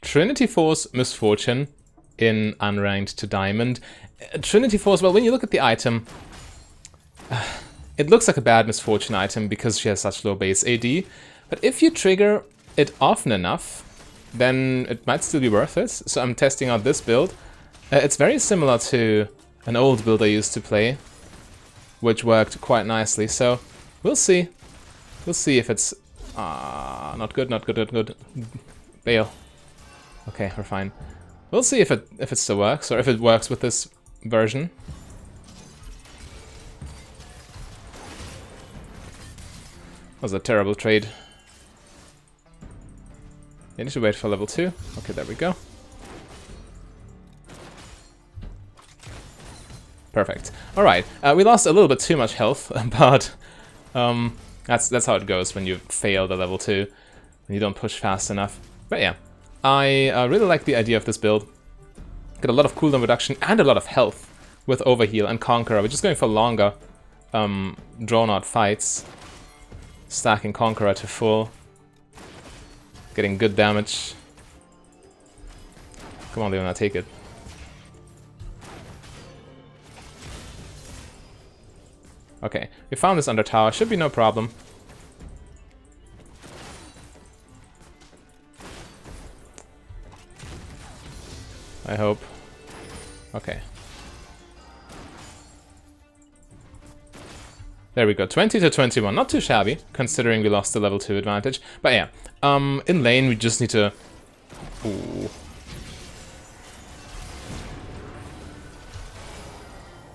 Trinity Force Misfortune in Unranked to Diamond. Trinity Force, well, when you look at the item, it looks like a bad Misfortune item because she has such low base AD, but if you trigger it often enough, then it might still be worth it. So I'm testing out this build. It's very similar to an old build I used to play, which worked quite nicely, so we'll see. We'll see if it's... not good, not good, not good. Bail. Okay, we're fine. We'll see if it still works, or if it works with this version. That was a terrible trade. I need to wait for level 2. Okay, there we go. Perfect. Alright, we lost a little bit too much health, but that's how it goes when you fail the level 2, when you don't push fast enough. But yeah, I really like the idea of this build. Got a lot of cooldown reduction and a lot of health with Overheal and Conqueror. We're just going for longer, drawn-out fights. Stacking Conqueror to full. Getting good damage. Come on, Leona, take it. Okay, we found this under tower. Should be no problem. I hope. Okay. There we go, 20 to 21. Not too shabby, considering we lost the level 2 advantage. But yeah, in lane we just need to... Ooh.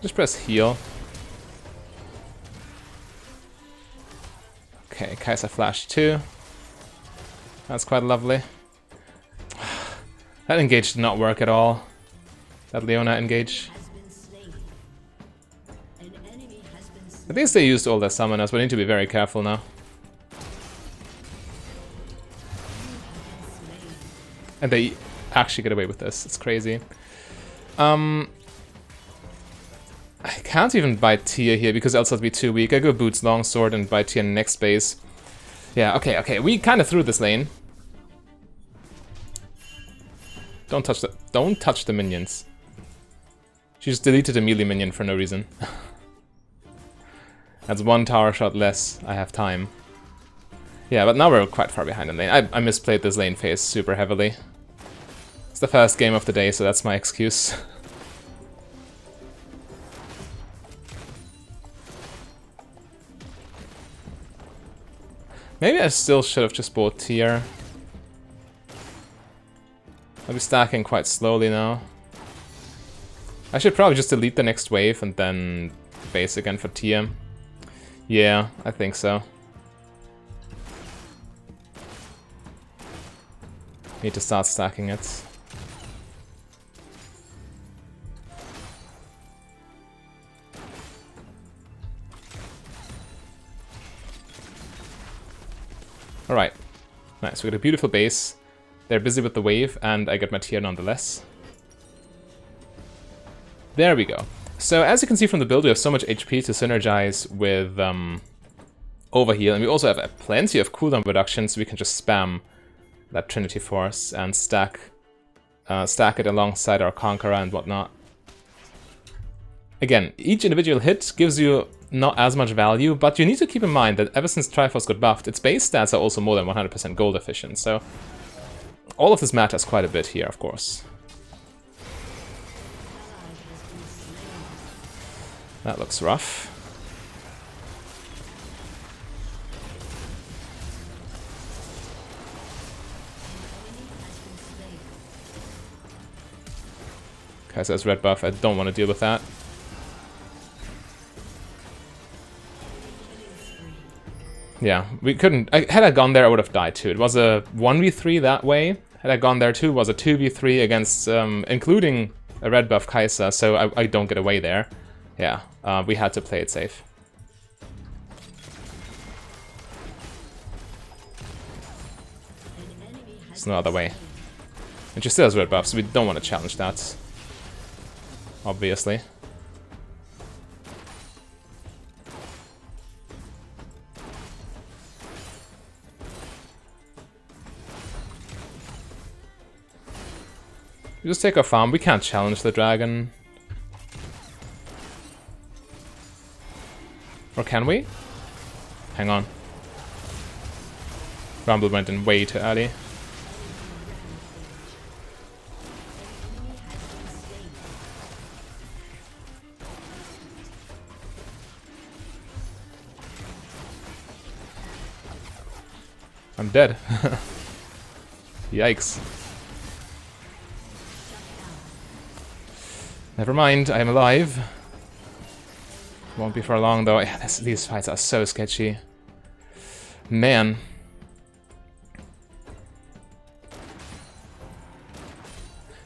Just press heal. Okay, Kai'Sa flash too. That's quite lovely. That engage did not work at all. That Leona engage. At least they used all their summoners, but I need to be very careful now. And they actually get away with this. It's crazy. I can't even buy Tia here because else I'll be too weak. I go Boots Longsword and buy Tia in the next base. Yeah, okay. We kind of threw this lane. Don't touch the minions. She just deleted a melee minion for no reason. That's one tower shot less. I have time. Yeah, but now we're quite far behind in lane. I misplayed this lane phase super heavily. It's the first game of the day, so that's my excuse. Maybe I still should have just bought Tier. I'll be stacking quite slowly now. I should probably just delete the next wave and then base again for Tier. Yeah, I think so. Need to start stacking it. Alright. Nice, we got a beautiful base. They're busy with the wave, and I get my tier nonetheless. There we go. So as you can see from the build, we have so much HP to synergize with Overheal, and we also have plenty of cooldown reduction, so we can just spam that Trinity Force and stack it alongside our Conqueror and whatnot. Again, each individual hit gives you not as much value, but you need to keep in mind that ever since Triforce got buffed, its base stats are also more than 100% gold efficient, so all of this matters quite a bit here, of course. That looks rough. Kai'Sa's red buff, I don't want to deal with that. Yeah, we couldn't... had I gone there, I would have died too. It was a 1v3 that way. Had I gone there too, it was a 2v3 against, including a red buff Kai'Sa, so I don't get away there. Yeah, we had to play it safe. There's no other way. And she still has red buff, so we don't want to challenge that. Obviously. We just take our farm. We can't challenge the dragon. Or can we? Hang on. Rumble went in way too early. I'm dead. Yikes. Never mind, I'm alive. Won't be for long though. Yeah, these fights are so sketchy. Man.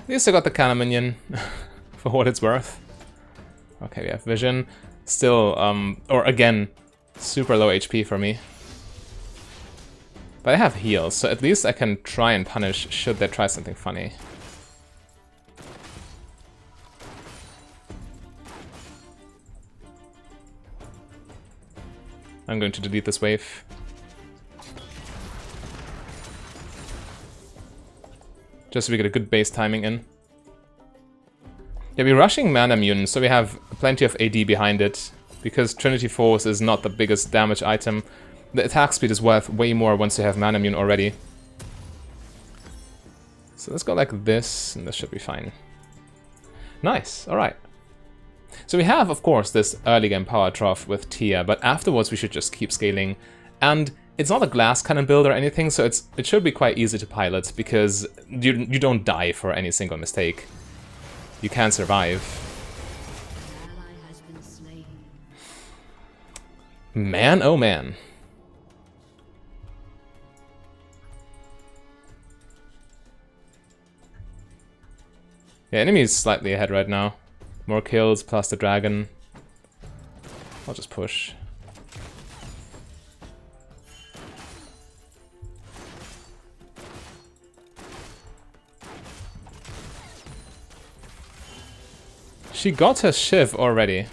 At least I got the cannon minion, for what it's worth. Okay, we have vision. Still, or again, super low HP for me. But I have heals, so at least I can try and punish should they try something funny. I'm going to delete this wave. Just so we get a good base timing in. Yeah, we're rushing mana immune, so we have plenty of AD behind it. Because Trinity Force is not the biggest damage item, the attack speed is worth way more once you have mana immune already. So let's go like this, and this should be fine. Nice, alright. So we have, of course, this early game power trough with Tia, but afterwards we should just keep scaling. And it's not a glass cannon build or anything, so it should be quite easy to pilot, because you don't die for any single mistake. You can survive. Man, oh man. Yeah, enemy is slightly ahead right now. More kills plus the dragon. I'll just push. She got her Shiv already.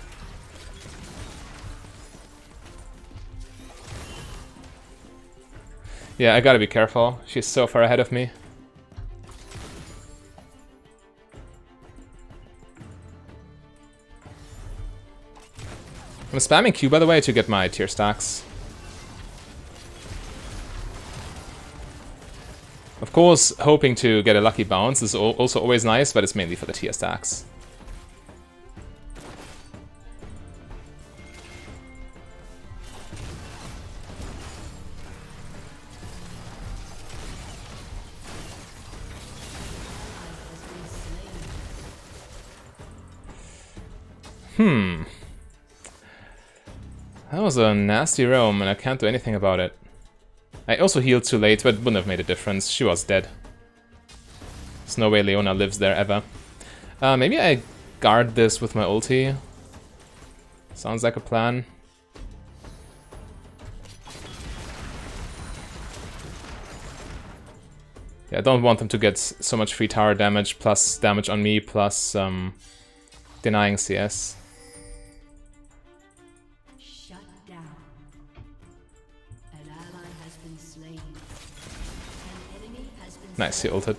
Yeah, I gotta be careful. She's so far ahead of me. I'm spamming Q, by the way, to get my tier stacks. Of course, hoping to get a lucky bounce is also always nice, but it's mainly for the tier stacks. That was a nasty roam, and I can't do anything about it. I also healed too late, but it wouldn't have made a difference. She was dead. There's no way Leona lives there ever. Maybe I guard this with my ulti. Sounds like a plan. Yeah, I don't want them to get so much free tower damage, plus damage on me, plus denying CS. Nice, he ulted.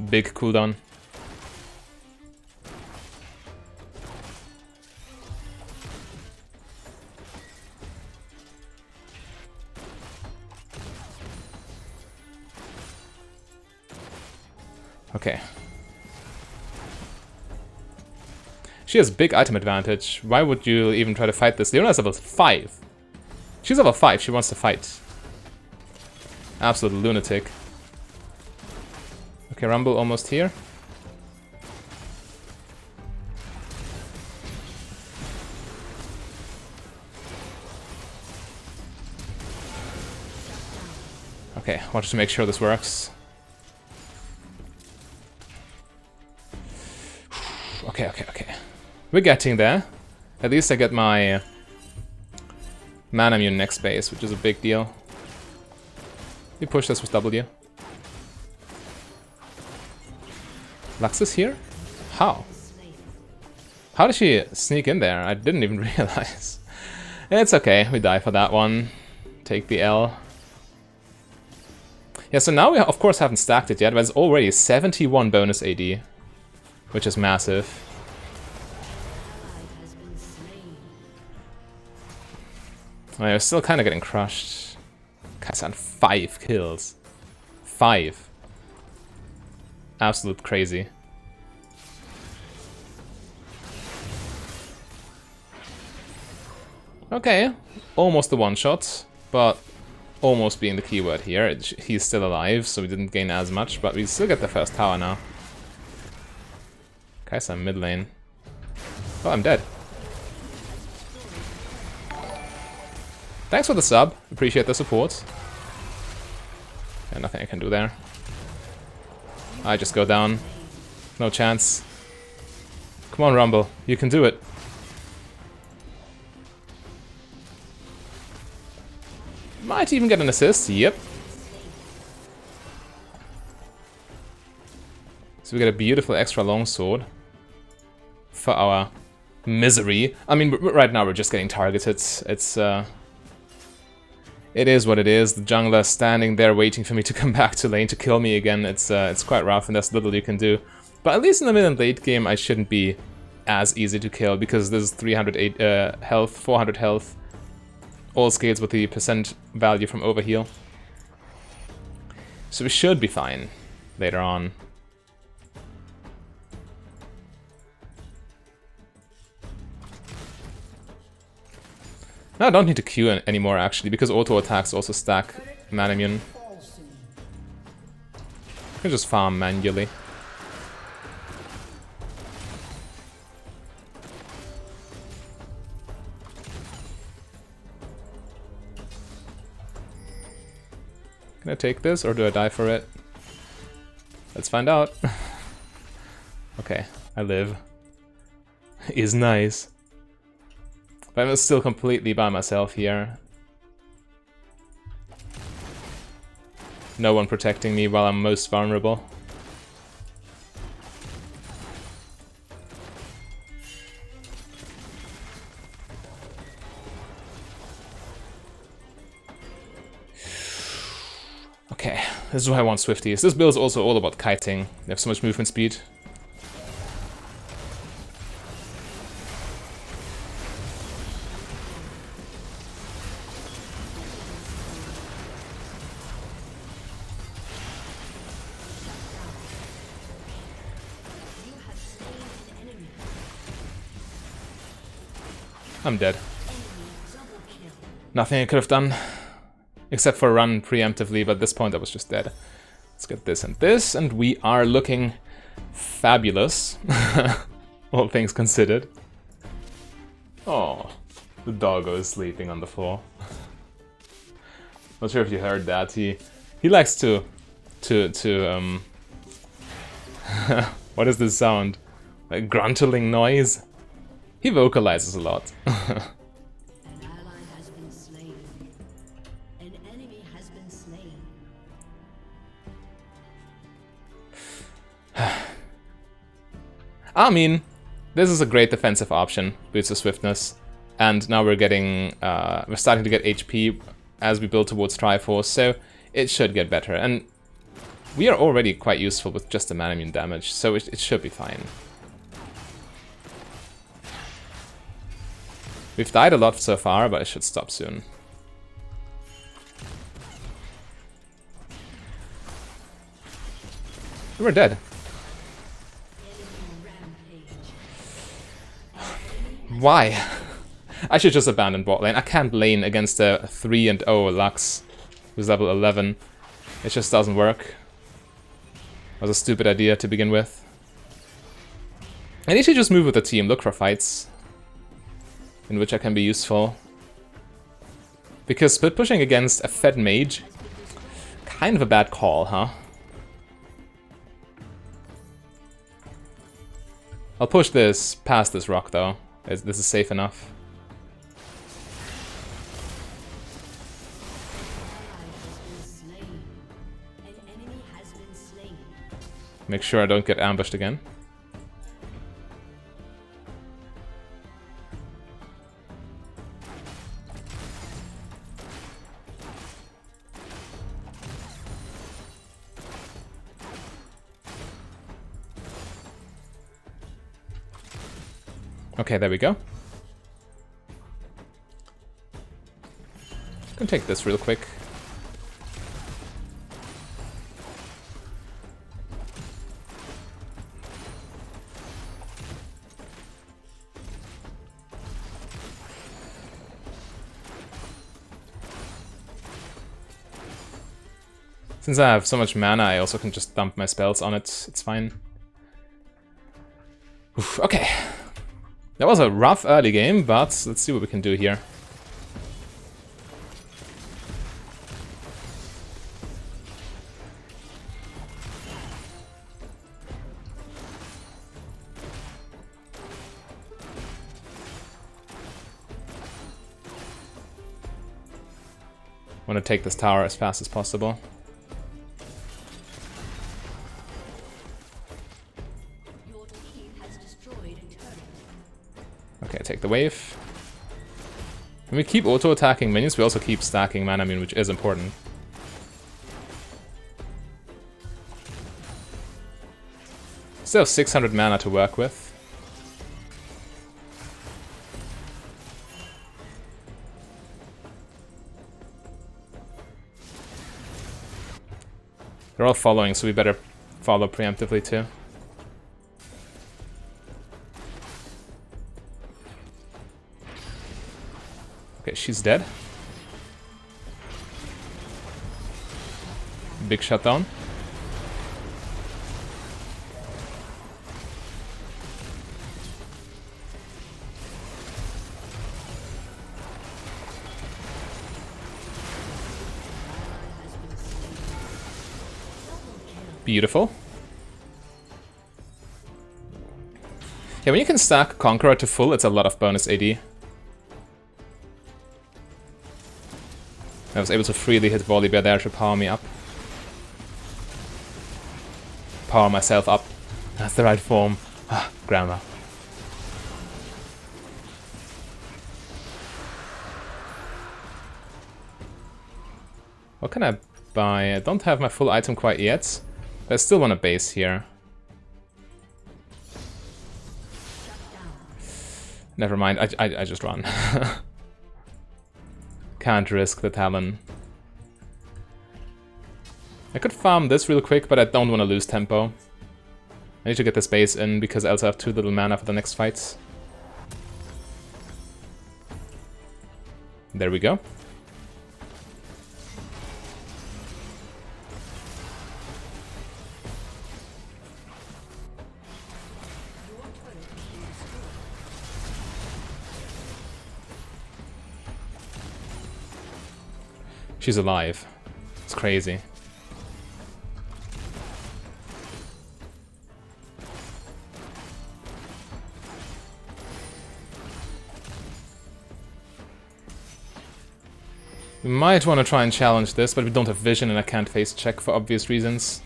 Big cooldown. Okay. She has big item advantage. Why would you even try to fight this? Leona's level 5. She's level 5, she wants to fight. Absolute lunatic. Okay, Rumble almost here. Okay, wanted to make sure this works. Okay. We're getting there. At least I get my mana immune next base, which is a big deal. We push this with W. Lux is here? How? How did she sneak in there? I didn't even realize. It's okay, we die for that one. Take the L. Yeah, so now we of course haven't stacked it yet, but it's already 71 bonus AD, which is massive. We're still kind of getting crushed. Kaisan, 5 kills. 5. Absolute crazy. Okay, almost a one-shot, but almost being the keyword here. He's still alive, so we didn't gain as much, but we still get the first tower now. Kaisan mid lane. Oh, I'm dead. Thanks for the sub. Appreciate the support. Yeah, nothing I can do there. I just go down. No chance. Come on, Rumble. You can do it. Might even get an assist. Yep. So we get a beautiful extra longsword for our misery. I mean, right now we're just getting targeted. It is what it is. The jungler standing there waiting for me to come back to lane to kill me again. It's quite rough, and there's little you can do. But at least in the mid and late game, I shouldn't be as easy to kill, because there's 308 health, 400 health. All scales with the percent value from overheal. So we should be fine later on. No, I don't need to Q anymore, actually, because auto attacks also stack mana immune. I can just farm manually. Can I take this, or do I die for it? Let's find out. Okay, I live. Is nice. But I'm still completely by myself here. No one protecting me while I'm most vulnerable. Okay, this is why I want Swifties. This build is also all about kiting. They have so much movement speed. I'm dead. Nothing I could have done, except for run preemptively, but at this point I was just dead. Let's get this and this, and we are looking fabulous, all things considered. Oh, the doggo is sleeping on the floor. Not sure if you heard that. He likes to what is this sound? Like gruntling noise? He vocalizes a lot. An ally has been slain. An enemy has been slain. I mean, this is a great defensive option, boosts the swiftness, and now we're getting, we're starting to get HP as we build towards Triforce, so it should get better. And we are already quite useful with just the mana immune damage, so it should be fine. We've died a lot so far, but it should stop soon. We're dead. Why? I should just abandon bot lane. I can't lane against a 3-0 Lux who's level 11. It just doesn't work. It was a stupid idea to begin with. I need to just move with the team, look for fights in which I can be useful. Because split pushing against a fed mage, kind of a bad call, huh? I'll push this past this rock though. This is safe enough. Make sure I don't get ambushed again. Okay, there we go. Gonna take this real quick. Since I have so much mana, I also can just dump my spells on it. It's fine. Oof, okay. That was a rough early game, but let's see what we can do here. Want to take this tower as fast as possible. Okay, take the wave. When we keep auto-attacking minions, we also keep stacking mana immune, which is important. Still have 600 mana to work with. They're all following, so we better follow preemptively too. Okay, she's dead. Big shutdown. Beautiful. Yeah, when you can stack Conqueror to full, it's a lot of bonus AD. I was able to freely hit Volibear there to power me up. Power myself up. That's the right form. Ah, grammar. What can I buy? I don't have my full item quite yet, but I still want a base here. Never mind, I just run. Can't risk the Talon. I could farm this real quick, but I don't want to lose tempo. I need to get this base in, because else I have too little mana for the next fights. There we go. She's alive. It's crazy. We might want to try and challenge this, but we don't have vision and I can't face check for obvious reasons.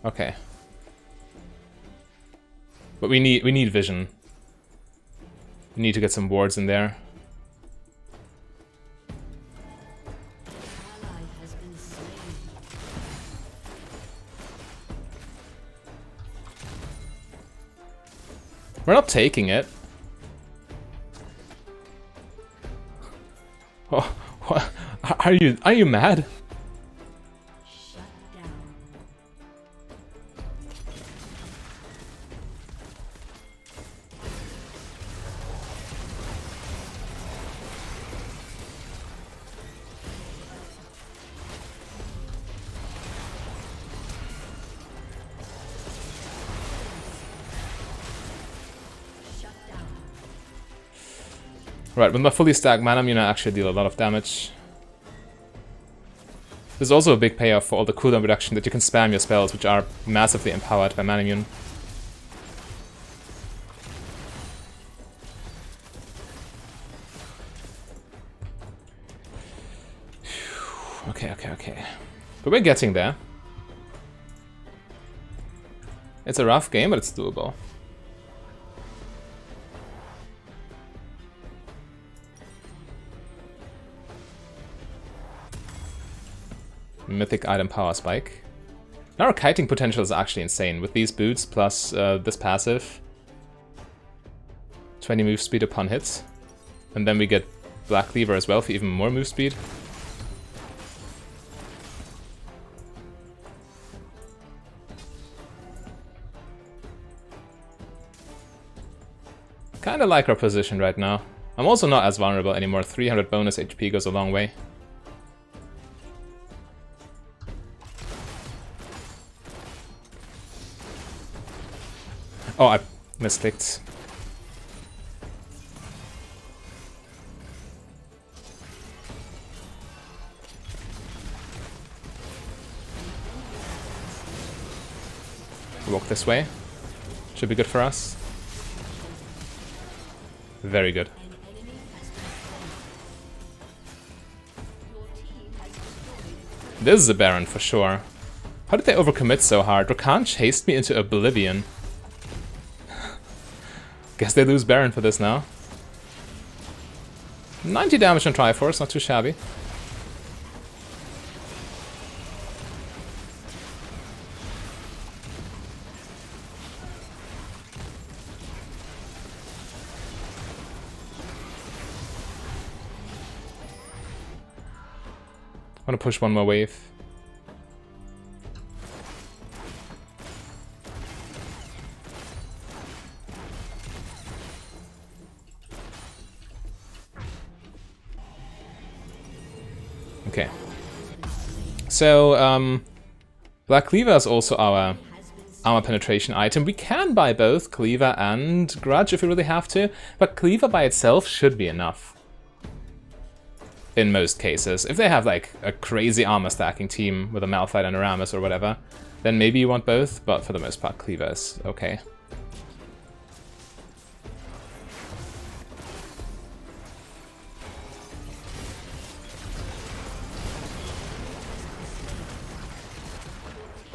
Okay. But we need vision. We need to get some wards in there. We're not taking it. Oh, what? Are you mad? Right, with my fully stacked mana immune, I actually deal a lot of damage. There's also a big payoff for all the cooldown reduction that you can spam your spells, which are massively empowered by mana immune. Okay. But we're getting there. It's a rough game, but it's doable. Mythic item power spike. Now our kiting potential is actually insane with these boots plus this passive. 20 move speed upon hit. And then we get Black Cleaver as well for even more move speed. Kinda like our position right now. I'm also not as vulnerable anymore. 300 bonus HP goes a long way. Oh, I misclicked. Walk this way. Should be good for us. Very good. This is a Baron for sure. How did they overcommit so hard? Rakan chased me into oblivion. Guess they lose Baron for this now. 90 damage on Triforce, not too shabby. I want to push one more wave. Okay. So, Black Cleaver is also our armor penetration item. We can buy both Cleaver and Grudge if we really have to, but Cleaver by itself should be enough. In most cases. If they have like a crazy armor stacking team with a Malphite and a Rammus or whatever, then maybe you want both, but for the most part Cleaver is okay.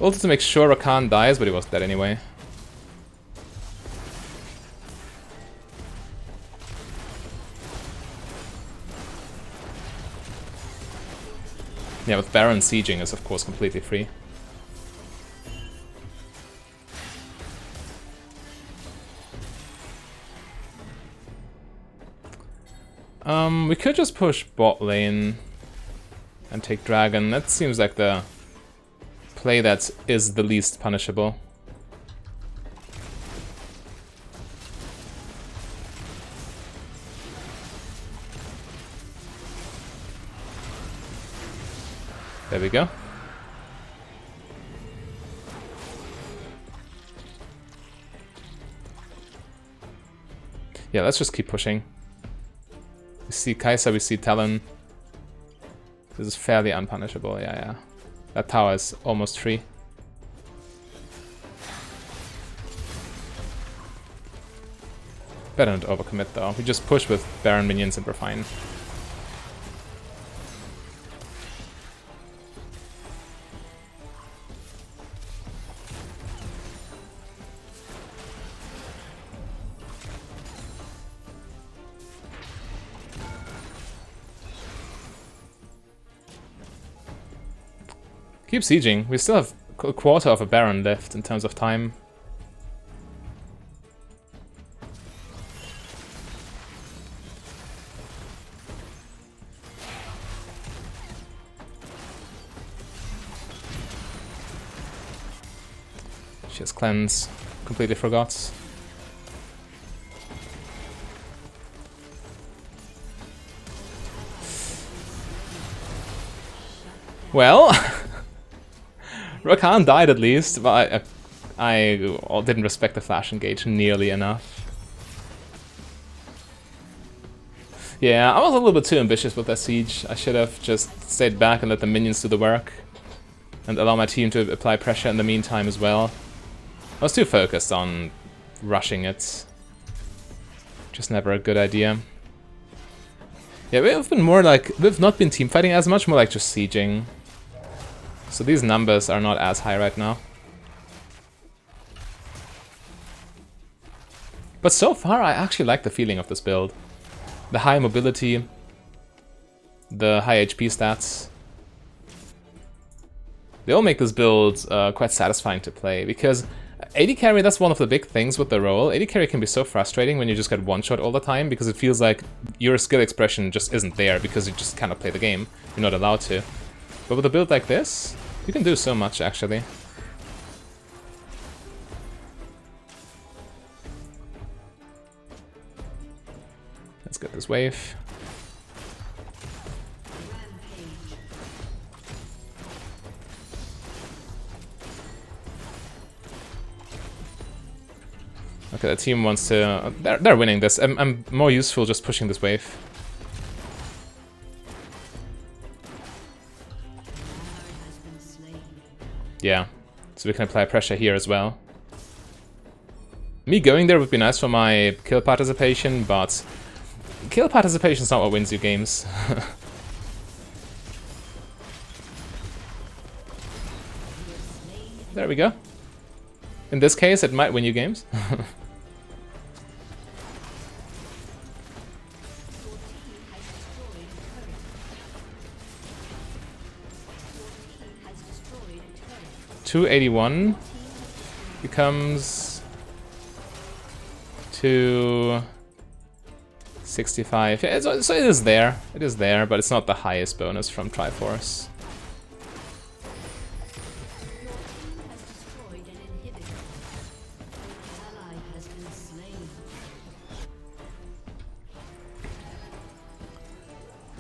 Also to make sure Rakan dies, but he was dead anyway. Yeah, with Baron sieging is of course completely free. We could just push bot lane and take Dragon. That seems like the play that is the least punishable. There we go. Yeah, let's just keep pushing. We see Kai'Sa, we see Talon. This is fairly unpunishable, yeah. That tower is almost free. Better not overcommit though. We just push with Baron minions and we're fine. Keep sieging. We still have a quarter of a Baron left in terms of time. She has cleanse. Completely forgot. Well... Rakan died at least, but I didn't respect the flash engage nearly enough. Yeah, I was a little bit too ambitious with that siege. I should have just stayed back and let the minions do the work. And allow my team to apply pressure in the meantime as well. I was too focused on rushing it. Just never a good idea. Yeah, we've not been team fighting as much, more like just sieging. So these numbers are not as high right now. But so far I actually like the feeling of this build. The high mobility, the high HP stats. they'll make this build quite satisfying to play, because AD carry, that's one of the big things with the role. AD carry can be so frustrating when you just get one-shot all the time, because it feels like your skill expression just isn't there, because you just cannot play the game. You're not allowed to. But with a build like this, you can do so much, actually. Let's get this wave. Okay, the team wants to... They're winning this. I'm more useful just pushing this wave. Yeah, so we can apply pressure here as well. Me going there would be nice for my kill participation, but kill participation is not what wins you games. There we go. In this case, it might win you games. $281 becomes 265. Yeah, so it is there. It is there, but it's not the highest bonus from Triforce.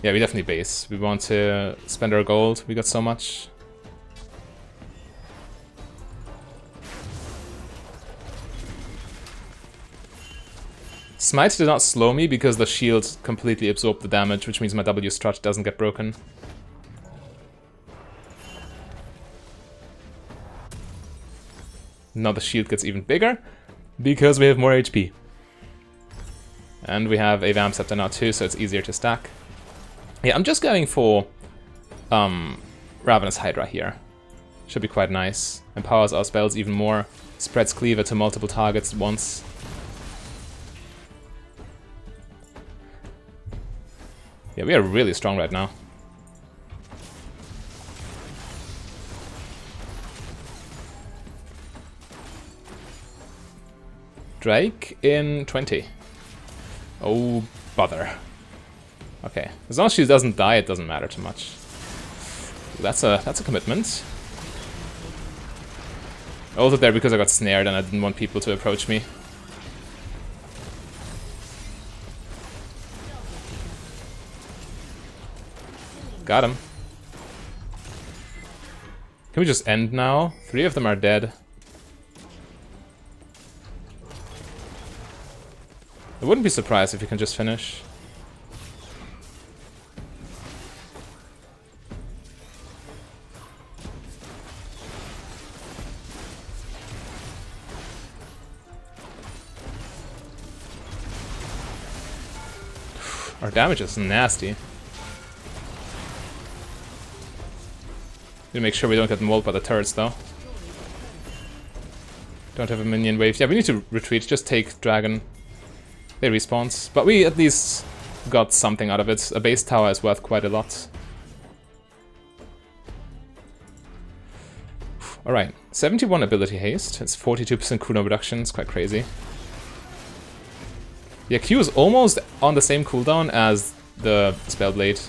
Yeah, we definitely base. We want to spend our gold. We got so much. Smite did not slow me because the shield completely absorbed the damage, which means my W strut doesn't get broken. Now the shield gets even bigger because we have more HP. And we have a Vamp Scepter now too, so it's easier to stack. Yeah, I'm just going for Ravenous Hydra here. Should be quite nice. Empowers our spells even more. Spreads Cleaver to multiple targets at once. Yeah, we are really strong right now. Drake in 20. Oh, bother. Okay, as long as she doesn't die, it doesn't matter too much. That's a commitment. I ulted there because I got snared and I didn't want people to approach me. Got him. Can we just end now? 3 of them are dead. I wouldn't be surprised if you can just finish. Our damage is nasty. Need to make sure we don't get mauled by the turrets though. Don't have a minion wave. Yeah, we need to retreat, just take dragon. They respawn. But we at least got something out of it. A base tower is worth quite a lot. Alright, 71 ability haste. It's 42% cooldown reduction. It's quite crazy. Yeah, Q is almost on the same cooldown as the Spellblade.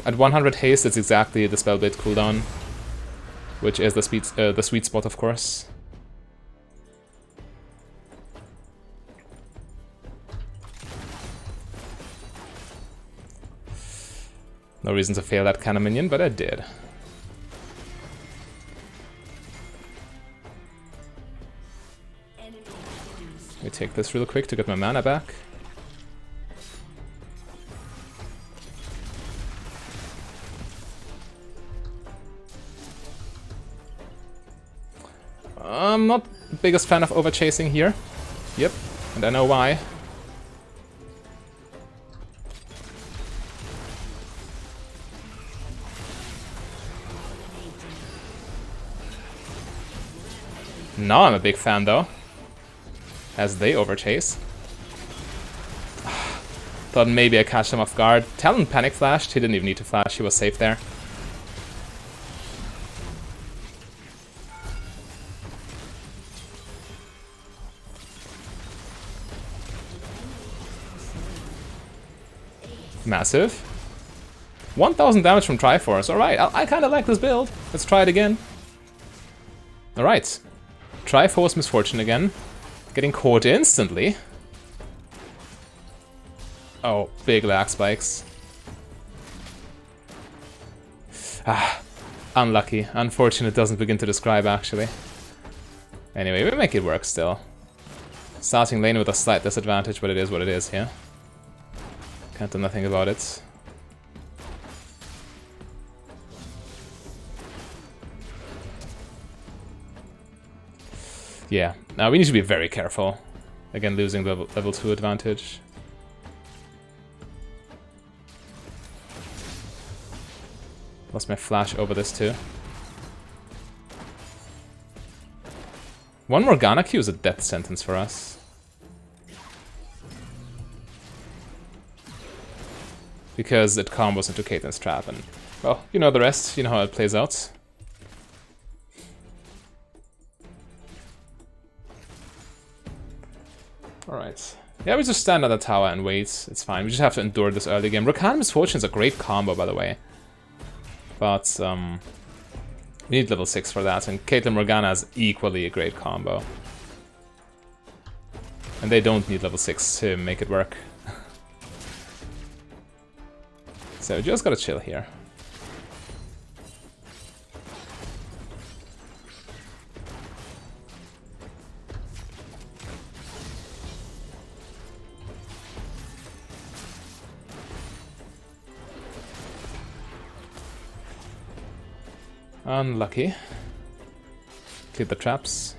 At 100 haste, it's exactly the Spellblade cooldown, which is the sweet spot, of course. No reason to fail that cannon minion, but I did. Let me take this real quick to get my mana back. I'm not the biggest fan of overchasing here. Yep, and I know why. Now I'm a big fan though, as they overchase. Thought maybe I catch him off guard. Talon panic flashed, he didn't even need to flash, he was safe there. Massive. 1000 damage from Triforce. Alright, I kind of like this build. Let's try it again. Alright. Triforce Misfortune again. Getting caught instantly. Oh, big lag spikes. Ah, unlucky. Unfortunate doesn't begin to describe, actually. Anyway, we make it work still. Starting lane with a slight disadvantage, but it is what it is here. Can't do nothing about it. Yeah, now we need to be very careful. Again, losing the level 2 advantage. Lost my flash over this too. One Morgana Q is a death sentence for us. Because it combos into Caitlyn's trap and, well, you know the rest, you know how it plays out. Alright. Yeah, we just stand on the tower and wait. It's fine. We just have to endure this early game. Rakan Misfortune is a great combo, by the way. But, we need level 6 for that, and Caitlyn Morgana is equally a great combo. And they don't need level 6 to make it work. So we just gotta chill here. Unlucky. Clear the traps.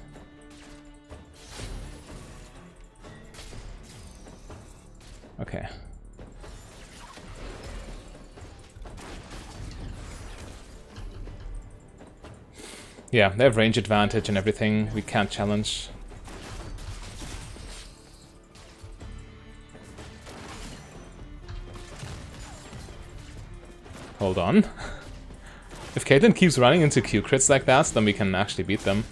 Okay. Yeah, they have range advantage and everything. We can't challenge. Hold on. If Caitlyn keeps running into Q crits like that, then we can actually beat them.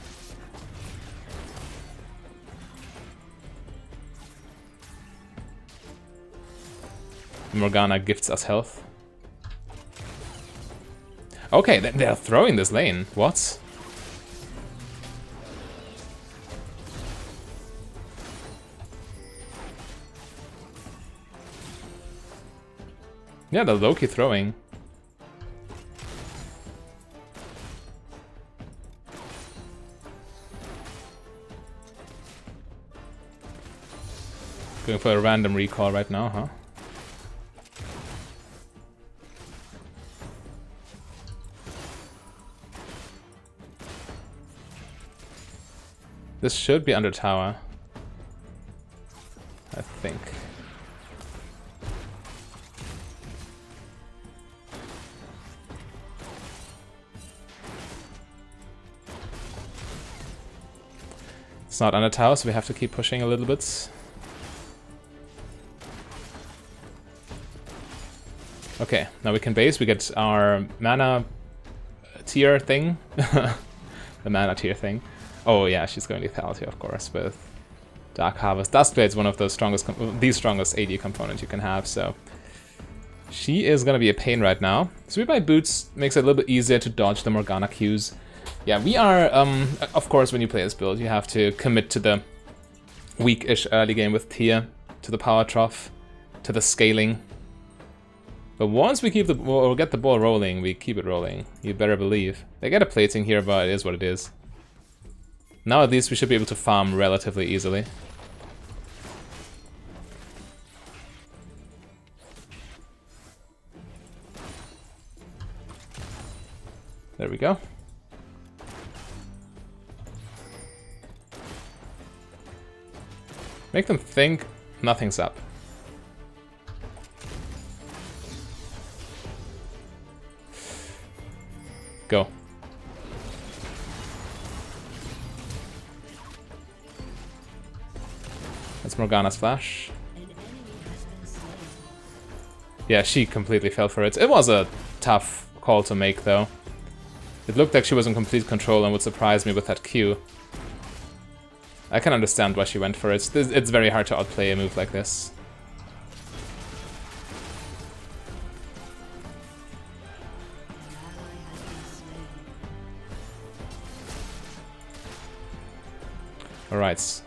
Morgana gifts us health. Okay, they're throwing this lane. What? Yeah, they're low-key throwing. Going for a random recall right now, huh? This should be under tower. I think. It's not under tower, so we have to keep pushing a little bit. Okay, now we can base, we get our mana tier thing. The mana tier thing. Oh yeah, she's going lethality, of course, with Dark Harvest. Duskblade is one of the strongest, the strongest AD component you can have, so she is gonna be a pain right now. Sweep by Boots makes it a little bit easier to dodge the Morgana Qs. Yeah, we are, of course, when you play this build, you have to commit to the weak-ish early game with tier, to the power trough, to the scaling. But once we keep the or get the ball rolling, we keep it rolling. You better believe. They get a plating here, but it is what it is. Now at least we should be able to farm relatively easily. There we go. Make them think nothing's up. Go. That's Morgana's flash. Yeah, she completely fell for it. It was a tough call to make, though. It looked like she was in complete control and would surprise me with that Q. I can understand why she went for it. It's very hard to outplay a move like this. Alright.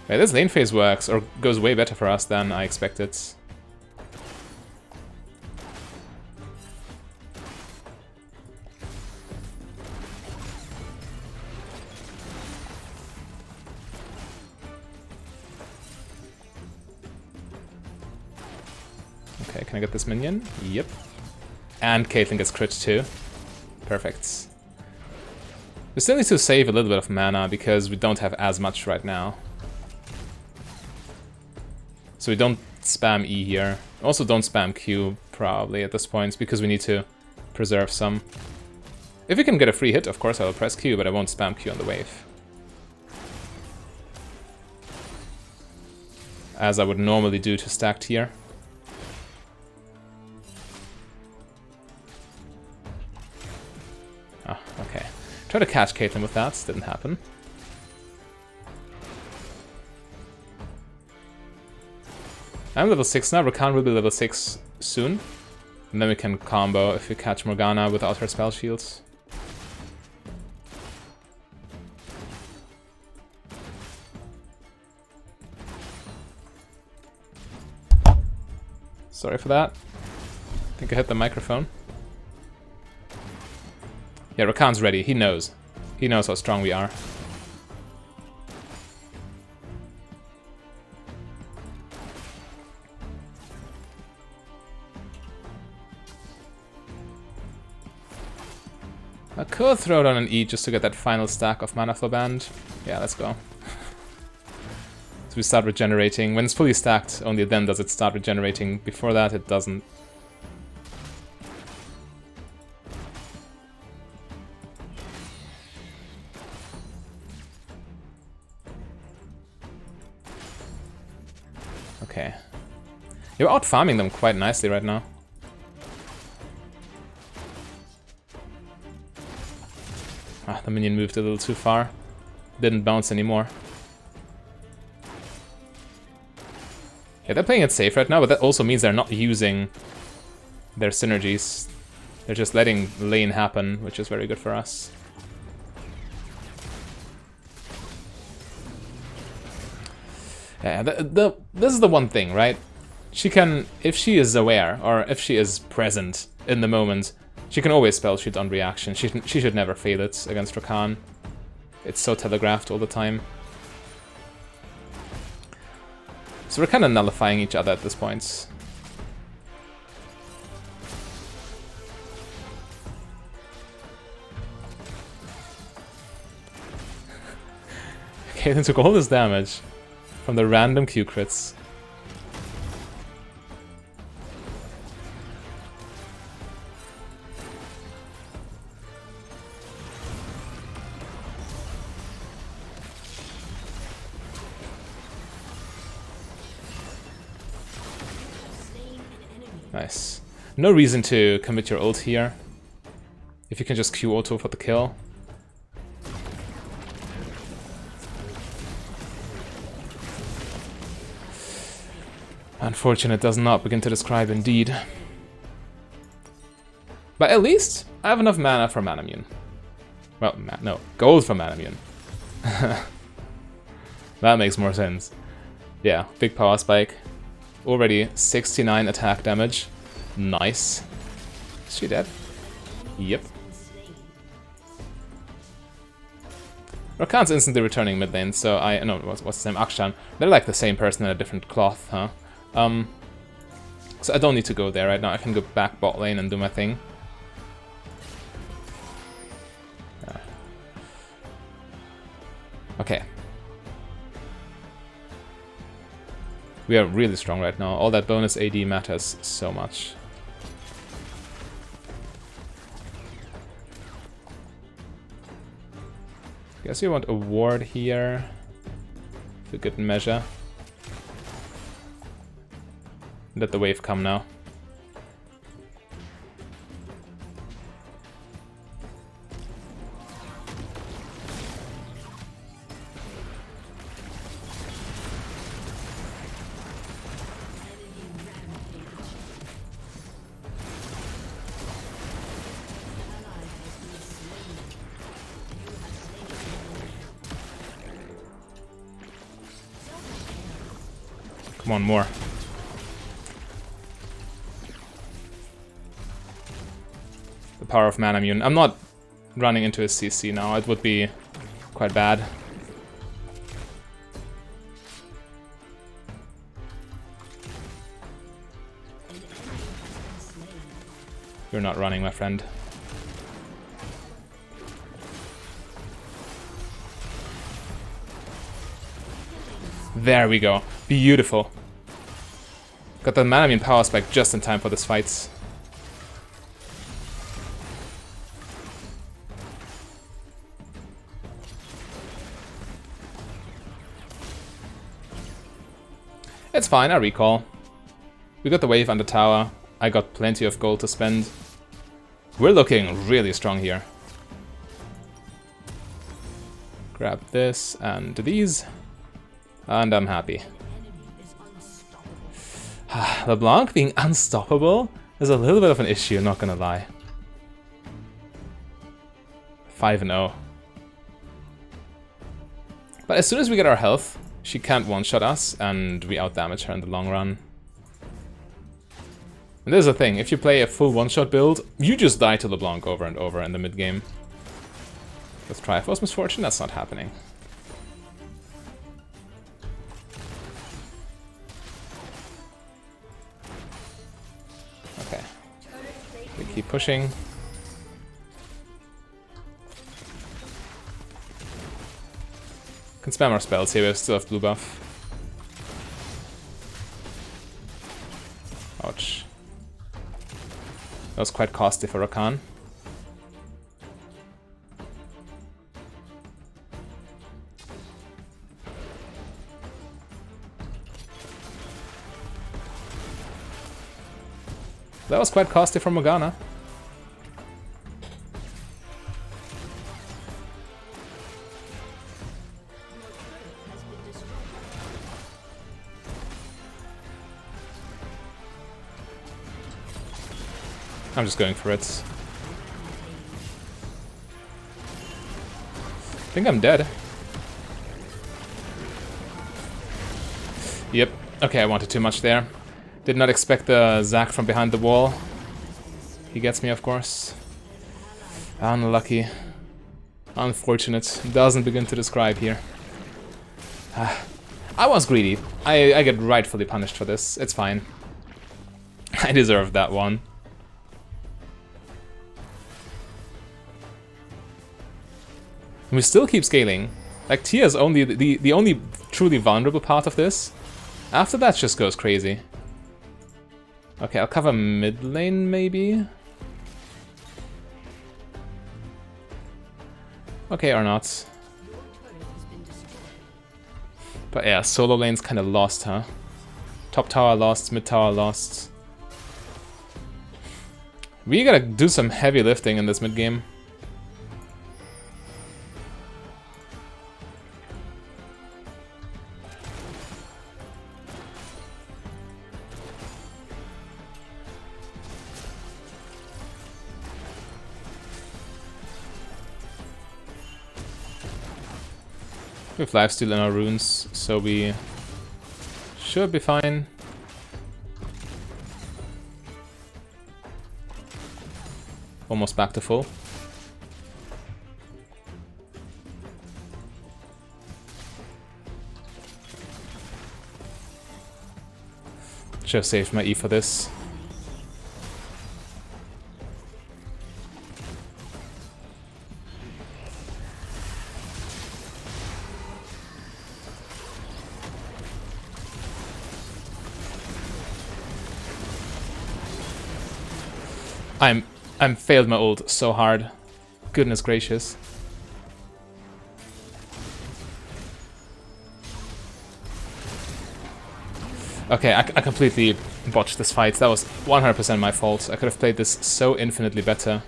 Yeah, this lane phase works, or goes way better for us than I expected. Okay, can I get this minion? Yep. And Caitlyn gets crit too. Perfect. We still need to save a little bit of mana because we don't have as much right now. So we don't spam E here. Also don't spam Q probably at this point because we need to preserve some. If we can get a free hit, of course I will press Q, but I won't spam Q on the wave. As I would normally do to stacked here. Ah, okay. Try to catch Caitlyn with that, didn't happen. I'm level 6 now, Rakan will be level 6 soon. And then we can combo if we catch Morgana without her spell shields. Sorry for that. I think I hit the microphone. Yeah, Rakan's ready. He knows. He knows how strong we are. I could throw down an E just to get that final stack of Mana Flow Band. Yeah, let's go. So we start regenerating. When it's fully stacked, only then does it start regenerating. Before that, it doesn't. Okay. You're out farming them quite nicely right now. Ah, the minion moved a little too far. Didn't bounce anymore. Yeah, they're playing it safe right now, but that also means they're not using their synergies. They're just letting lane happen, which is very good for us. Yeah, this is the one thing, right? She can, if she is aware, or if she is present in the moment, she can always spell shoot on reaction. She should never fail it against Rakan. It's so telegraphed all the time. So we're kind of nullifying each other at this point. Okay, they took all this damage from the random Q crits. Nice. No reason to commit your ult here. If you can just Q auto for the kill. Unfortunate does not begin to describe indeed. But at least I have enough mana for Manamune. Well, no, gold for Manamune. That makes more sense. Yeah, big power spike. Already 69 attack damage. Nice. Is she dead? Yep. Rakan's instantly returning mid lane, so no, what's his name? Akshan. They're like the same person in a different cloth, huh? So I don't need to go there right now. I can go back bot lane and do my thing. Yeah. Okay. We are really strong right now. All that bonus AD matters so much. Guess we want a ward here. For good measure. Let the wave come now. One more. The power of Mana Immune. I'm not running into his CC now. It would be quite bad. You're not running, my friend. There we go. Beautiful. Got the Mana Immune power spike just in time for this fight. It's fine, I recall. We got the wave on the tower. I got plenty of gold to spend. We're looking really strong here. Grab this and these. And I'm happy. LeBlanc being unstoppable is a little bit of an issue, not gonna lie. 5-0. But as soon as we get our health, she can't one-shot us, and we outdamage her in the long run. And there's the thing, if you play a full one-shot build, you just die to LeBlanc over and over in the mid-game. With Triforce Misfortune, that's not happening. Okay. We keep pushing. Can spam our spells here, we still have blue buff. Ouch. That was quite costly for Rakan. That was quite costly for Morgana. I'm just going for it. I think I'm dead. Yep. Okay, I wanted too much there. Did not expect the Zac from behind the wall. He gets me, of course. Unlucky. Unfortunate. Doesn't begin to describe here. I was greedy. I get rightfully punished for this. It's fine. I deserved that one. And we still keep scaling. Like, Tia is only the only truly vulnerable part of this. After that just goes crazy. Okay, I'll cover mid lane maybe? Okay, or not. But yeah, solo lane's kind of lost, huh? Top tower lost, mid tower lost. We gotta do some heavy lifting in this mid game. We have lifesteal in our runes, so we should be fine. Almost back to full. Should have saved my E for this. I'm failed my ult so hard. Goodness gracious. Okay, I completely botched this fight. That was 100% my fault. I could have played this so infinitely better.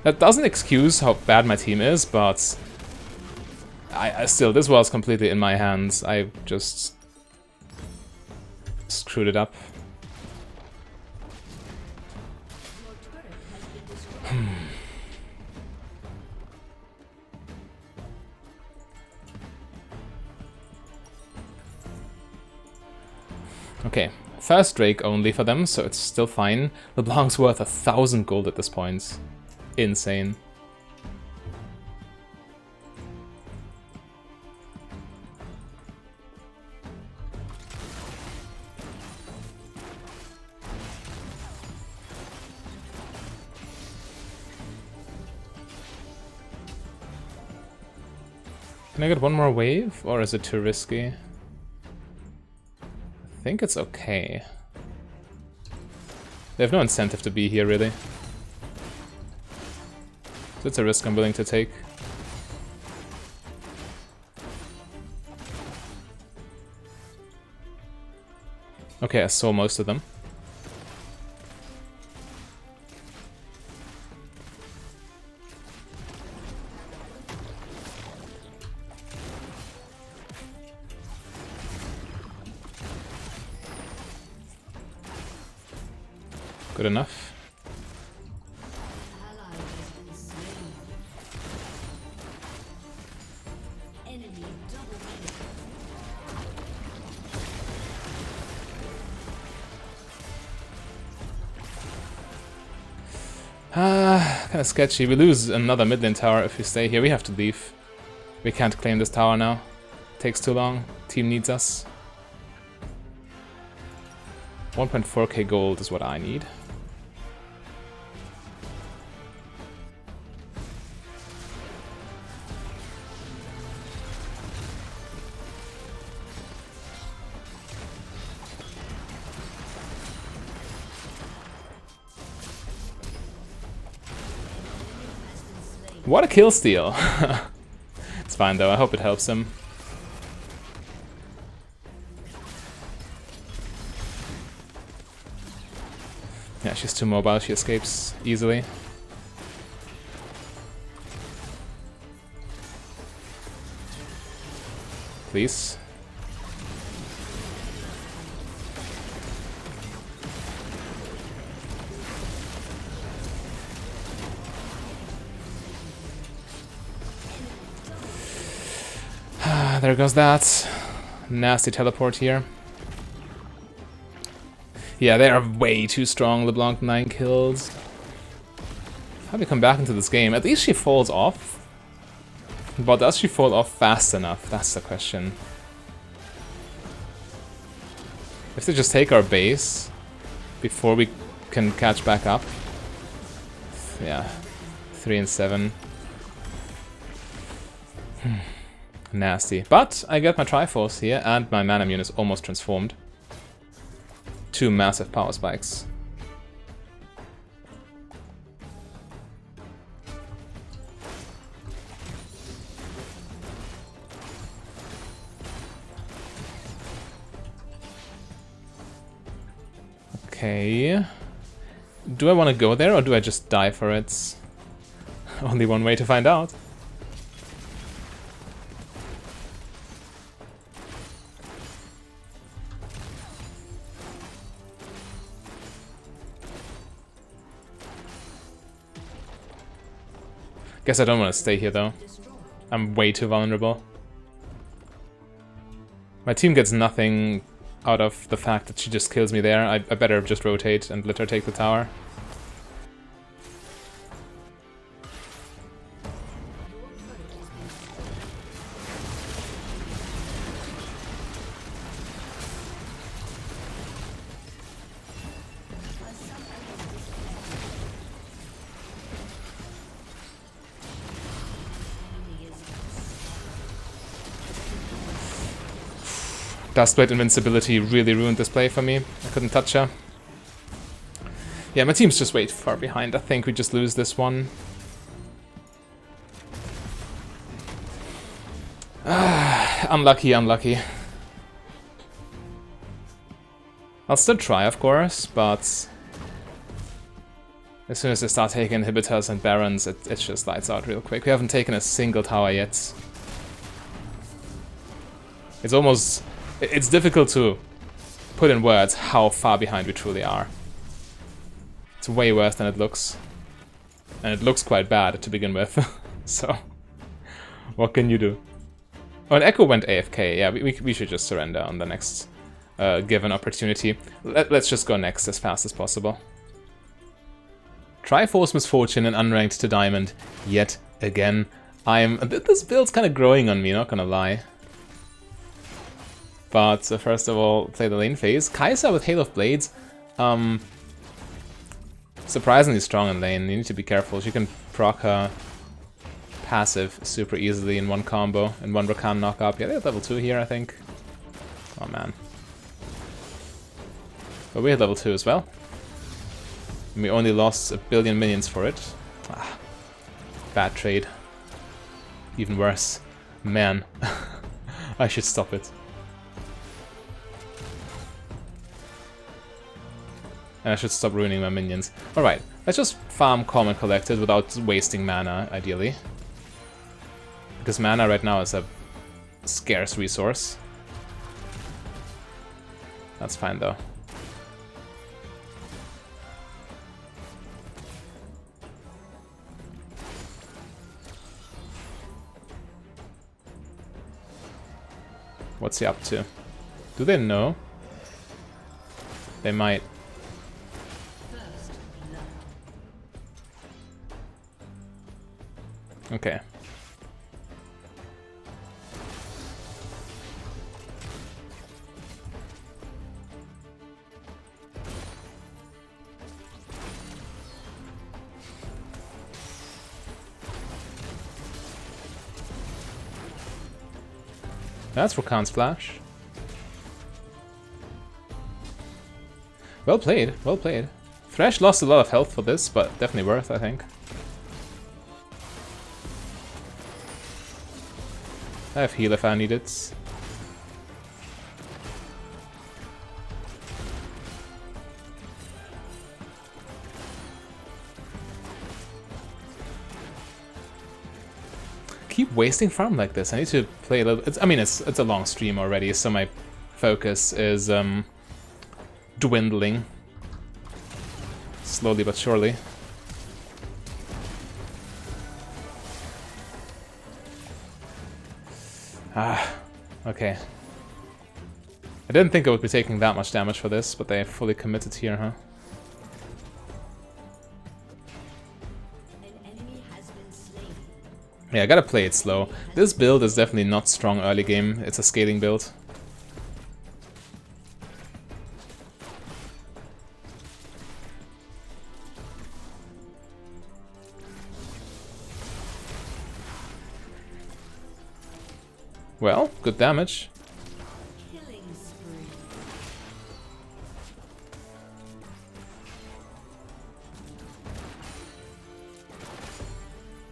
That doesn't excuse how bad my team is, but I still, this was completely in my hands. I just screwed it up. Okay, first Drake only for them, so it's still fine. LeBlanc's worth 1,000 gold at this point. Insane. Can I get one more wave, or is it too risky? I think it's okay. They have no incentive to be here, really. So it's a risk I'm willing to take. Okay, I saw most of them. Good enough. Ally has been slain. Enemy double kill. Kinda sketchy. We lose another mid lane tower if we stay here. We have to leave. We can't claim this tower now. Takes too long. Team needs us. 1.4k gold is what I need. What a kill steal! It's fine though, I hope it helps him. Yeah, she's too mobile, she escapes easily. Please. There goes that. Nasty teleport here. Yeah, they are way too strong, LeBlanc 9 kills. How do we come back into this game? At least she falls off. But does she fall off fast enough? That's the question. If they just take our base before we can catch back up. Yeah, 3 and 7. Nasty. But I get my Triforce here, and my mana immune is almost transformed. 2 massive power spikes. Okay. Do I want to go there, or do I just die for it? Only one way to find out. Guess I don't want to stay here though. I'm way too vulnerable. My team gets nothing out of the fact that she just kills me there. I better just rotate and let her take the tower. Dustblade invincibility really ruined this play for me. I couldn't touch her. Yeah, my team's just way too far behind. I think we just lose this one. Unlucky, unlucky. I'll still try, of course, but as soon as they start taking inhibitors and barons, it just lights out real quick. We haven't taken a single tower yet. It's almost... It's difficult to put in words how far behind we truly are. It's way worse than it looks. And it looks quite bad to begin with. So, what can you do? Oh, and Echo went AFK. Yeah, we should just surrender on the next given opportunity. Let's just go next as fast as possible. Triforce Misfortune and Unranked to Diamond yet again. This build's kind of growing on me, not gonna lie. But first of all, play the lane phase. Kai'Sa with Hail of Blades. Surprisingly strong in lane. You need to be careful. She can proc her passive super easily in one combo, in one Rakan knock up. Yeah, they have level 2 here, I think. Oh man. But we had level 2 as well. And we only lost 1 billion minions for it. Ah, bad trade. Even worse. Man. I should stop it. And I should stop ruining my minions. Alright, let's just farm calm and collected without wasting mana, ideally. Because mana right now is a scarce resource. That's fine though. What's he up to? Do they know? They might. Okay. That's Rakan's flash. Well played, well played. Thresh lost a lot of health for this, but definitely worth, I think. I have heal if I need it. Keep wasting farm like this. I need to play a little. I mean, it's a long stream already, so my focus is dwindling slowly but surely. Ah, okay. I didn't think I would be taking that much damage for this, but they fully committed here, huh? Yeah, I gotta play it slow. This build is definitely not strong early game. It's a scaling build. Well, good damage.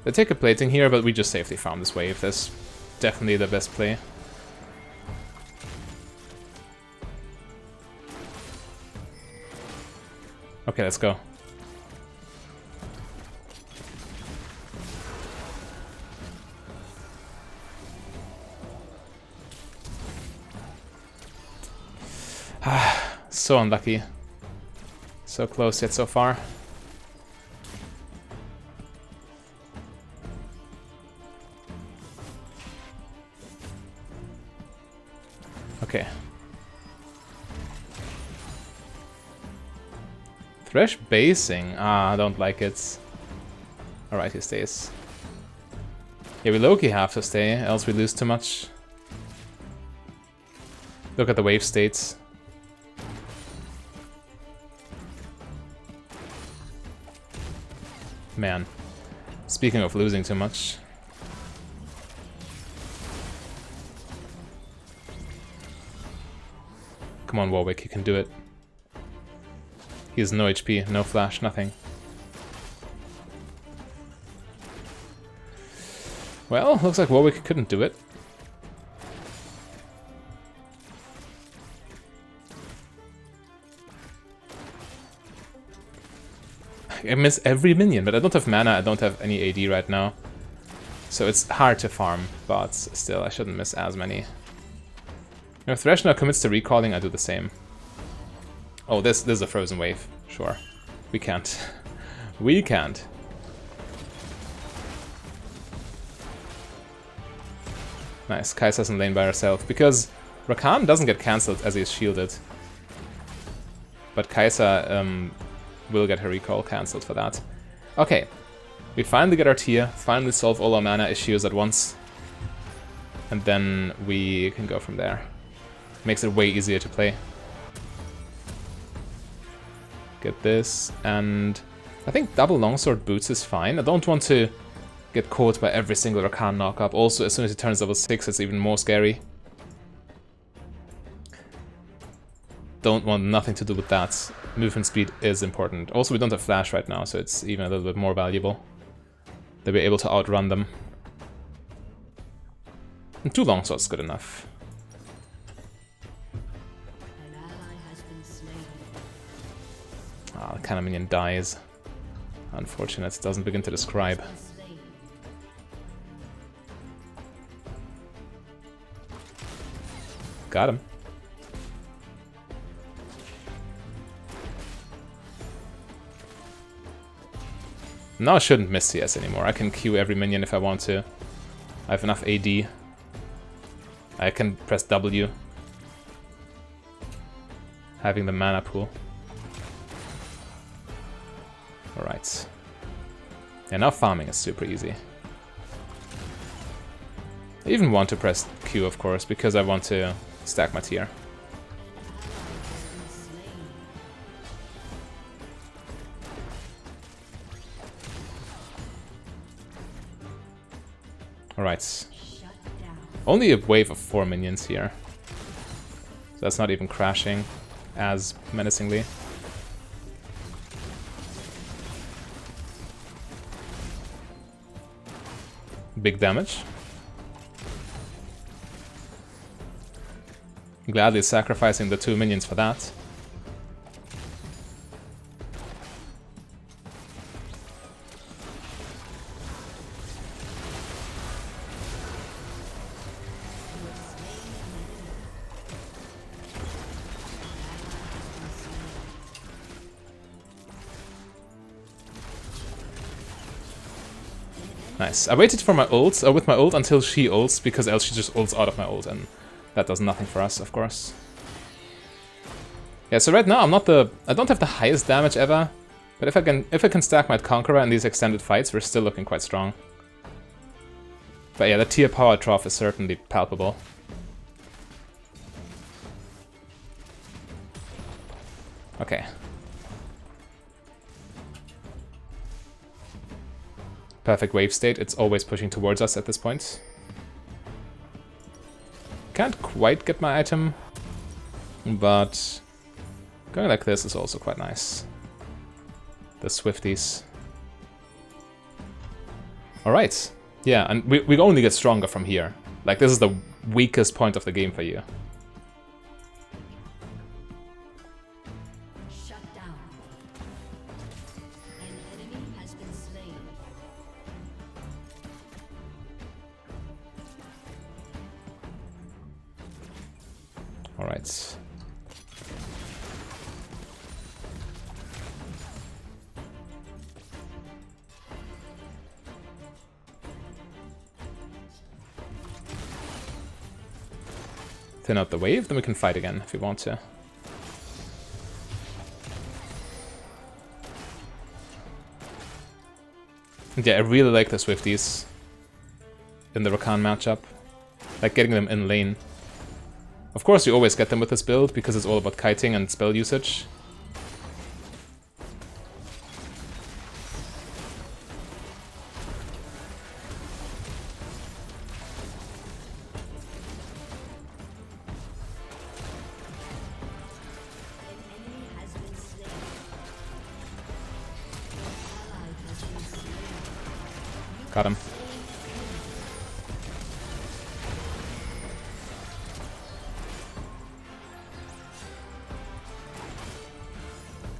They take a plating here, but we just safely farm this wave. That's definitely the best play. Okay, let's go. So unlucky. So close yet so far. Okay. Thresh basing. Ah, I don't like it. Alright, he stays. Yeah, we low-key have to stay, else we lose too much. Look at the wave states. Man. Speaking of losing too much. Come on, Warwick, you can do it. He has no HP, no flash, nothing. Well, looks like Warwick couldn't do it. I miss every minion, but I don't have mana, I don't have any AD right now. So it's hard to farm, but still, I shouldn't miss as many. If Thresh now commits to recalling, I do the same. Oh, this is a frozen wave. Sure. We can't. We can't. Nice, Kai'Sa's in lane by herself, because Rakan doesn't get cancelled as he's shielded. But Kai'Sa will get her recall cancelled for that. Okay. We finally get our tier, finally solve all our mana issues at once. And then we can go from there. Makes it way easier to play. Get this, and I think double longsword boots is fine. I don't want to get caught by every single Rakan knockup. Also, as soon as he turns level 6, it's even more scary. Don't want nothing to do with that. Movement speed is important. Also, we don't have flash right now, so it's even a little bit more valuable that we're able to outrun them. And 2 longswords is good enough. Ah, the cannon minion dies. Unfortunate, doesn't begin to describe. Got him. Now I shouldn't miss CS anymore. I can Q every minion if I want to. I have enough AD. I can press W. Having the mana pool. Alright. Yeah, now farming is super easy. I even want to press Q, of course, because I want to stack my tier. Alright. Only a wave of 4 minions here. So that's not even crashing as menacingly. Big damage. Gladly sacrificing the 2 minions for that. Nice. I waited for my ult, with my ult until she ults, because else she just ults out of my ult, and that does nothing for us, of course. Yeah, so right now I don't have the highest damage ever, but if I can stack my Conqueror in these extended fights, we're still looking quite strong. But yeah, the tier power trough is certainly palpable. Okay. Perfect wave state, it's always pushing towards us at this point. Can't quite get my item, but going like this is also quite nice. The Swifties. Alright, yeah, and we only get stronger from here. Like, this is the weakest point of the game for you. Alright. Thin out the wave, then we can fight again if we want to. And yeah, I really like the Swifties in the Rakan matchup. Like getting them in lane. Of course, you always get them with this build, because it's all about kiting and spell usage. Got him.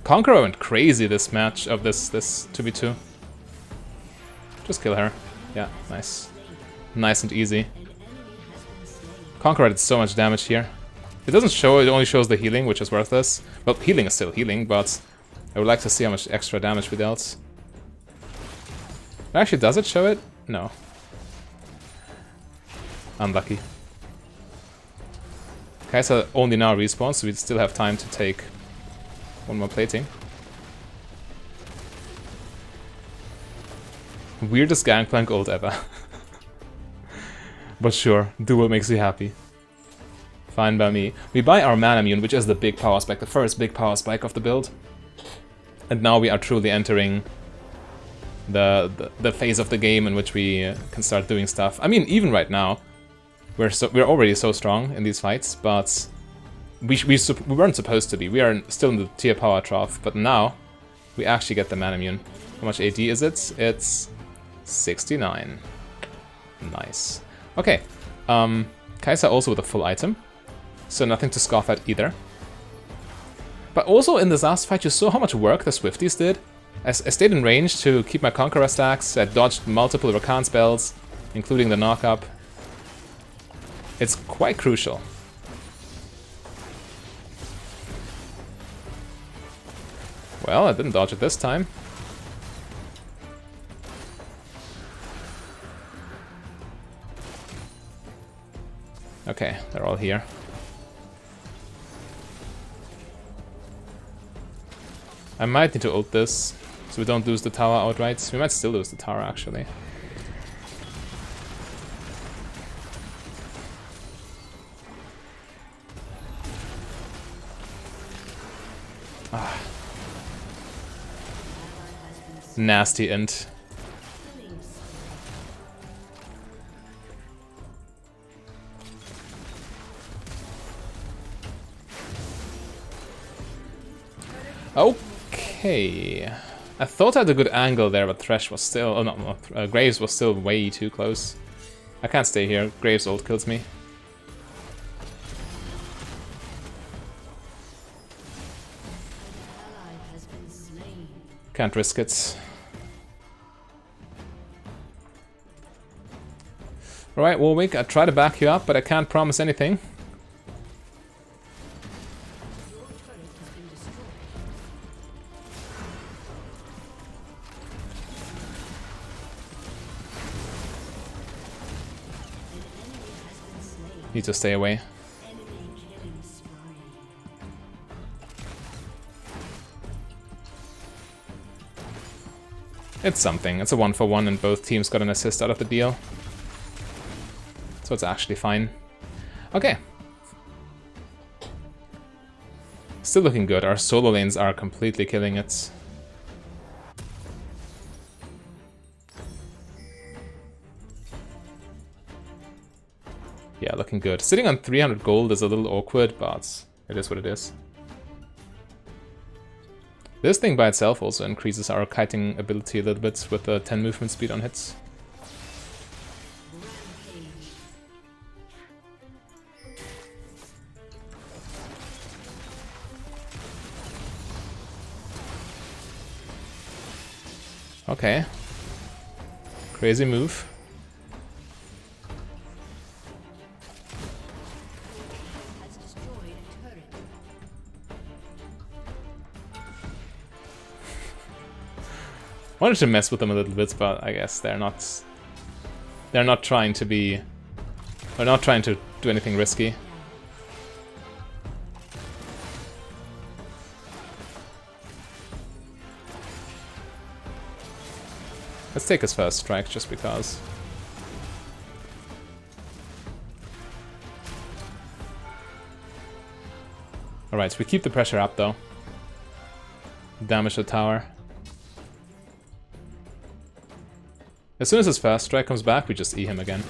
Conqueror went crazy this match of this 2v2. Just kill her. Yeah, nice. Nice and easy. Conqueror did so much damage here. It doesn't show, it only shows the healing, which is worthless. Well, healing is still healing, but I would like to see how much extra damage we dealt. Actually, does it show it? No. Unlucky. Kai'Sa only now respawns, so we still have time to take one more plating. Weirdest Gangplank ult ever. But sure, duel makes you happy. Fine by me. We buy our mana immune, which is the big power spike, the first big power spike of the build. And now we are truly entering the phase of the game in which we can start doing stuff. I mean, even right now, we're already so strong in these fights, but we weren't supposed to be. We are still in the tier power trough, but now we actually get the mana immune. How much AD is it? It's 69. Nice. Okay. Kai'Sa also with a full item, so nothing to scoff at either. But also in this last fight, you saw how much work the Swifties did. I stayed in range to keep my Conqueror stacks. I dodged multiple Rakan spells, including the knock-up. It's quite crucial. Well, I didn't dodge it this time. Okay, they're all here. I might need to ult this, so we don't lose the tower outright. We might still lose the tower, actually. Ah. Nasty int. Okay. I thought I had a good angle there, but Thresh was still... Oh, no, Graves was still way too close. I can't stay here. Graves ult kills me. Can't risk it. Alright, Warwick, I try to back you up, but I can't promise anything. Need to stay away. It's something. It's a 1-for-1 and both teams got an assist out of the deal. So it's actually fine. Okay. Still looking good. Our solo lanes are completely killing it. Yeah, looking good. Sitting on 300 gold is a little awkward, but it is what it is. This thing by itself also increases our kiting ability a little bit with the 10 movement speed on hits. Okay. Crazy move. Wanted to mess with them a little bit, but I guess they're not trying to be... They're not trying to do anything risky. Let's take his first strike, just because. Alright, we keep the pressure up, though. Damage the tower. As soon as his first strike comes back, we just E him again.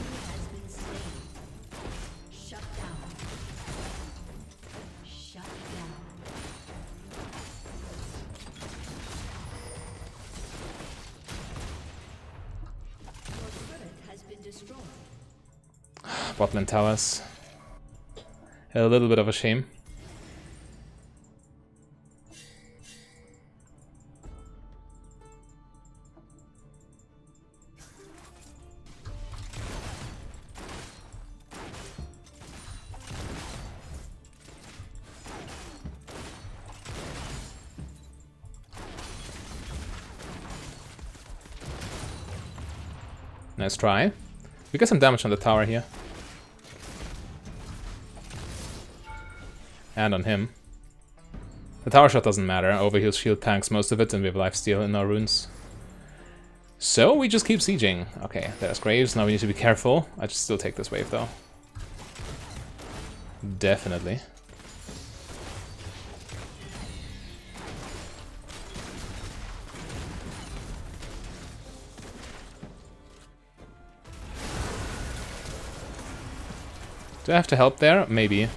Botland towers. A little bit of a shame. Nice try. We get some damage on the tower here. and on him. The tower shot doesn't matter. Overheal shield tanks most of it, and we have lifesteal in our runes. So we just keep sieging. Okay, there's Graves. Now we need to be careful. I just still take this wave though. Definitely. Do I have to help there? Maybe.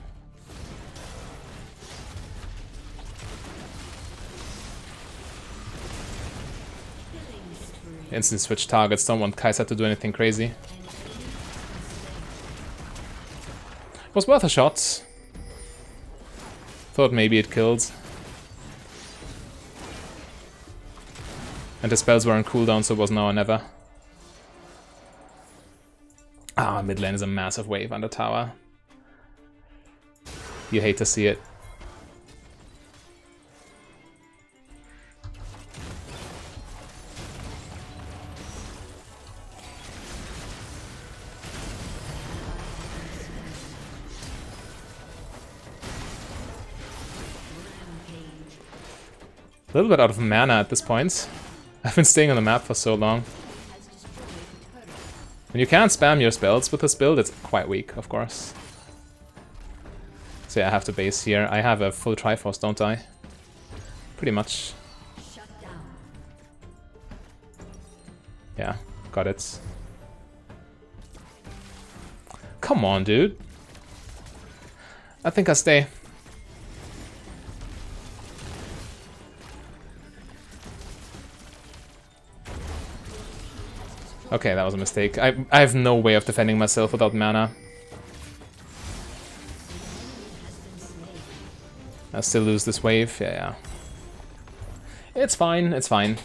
Instant switch targets, don't want Kai'Sa to do anything crazy. It was worth a shot. Thought maybe it killed. And the spells were on cooldown, so it was now or never. Ah, mid lane is a massive wave on the tower. You hate to see it. A little bit out of mana at this point. I've been staying on the map for so long. When you can't spam your spells with this build, it's quite weak, of course. So yeah, I have to base here. I have a full Triforce, don't I? Pretty much. Yeah, got it. Come on, dude. I think I stay. Okay, that was a mistake. I have no way of defending myself without mana. I still lose this wave. Yeah. It's fine, it's fine.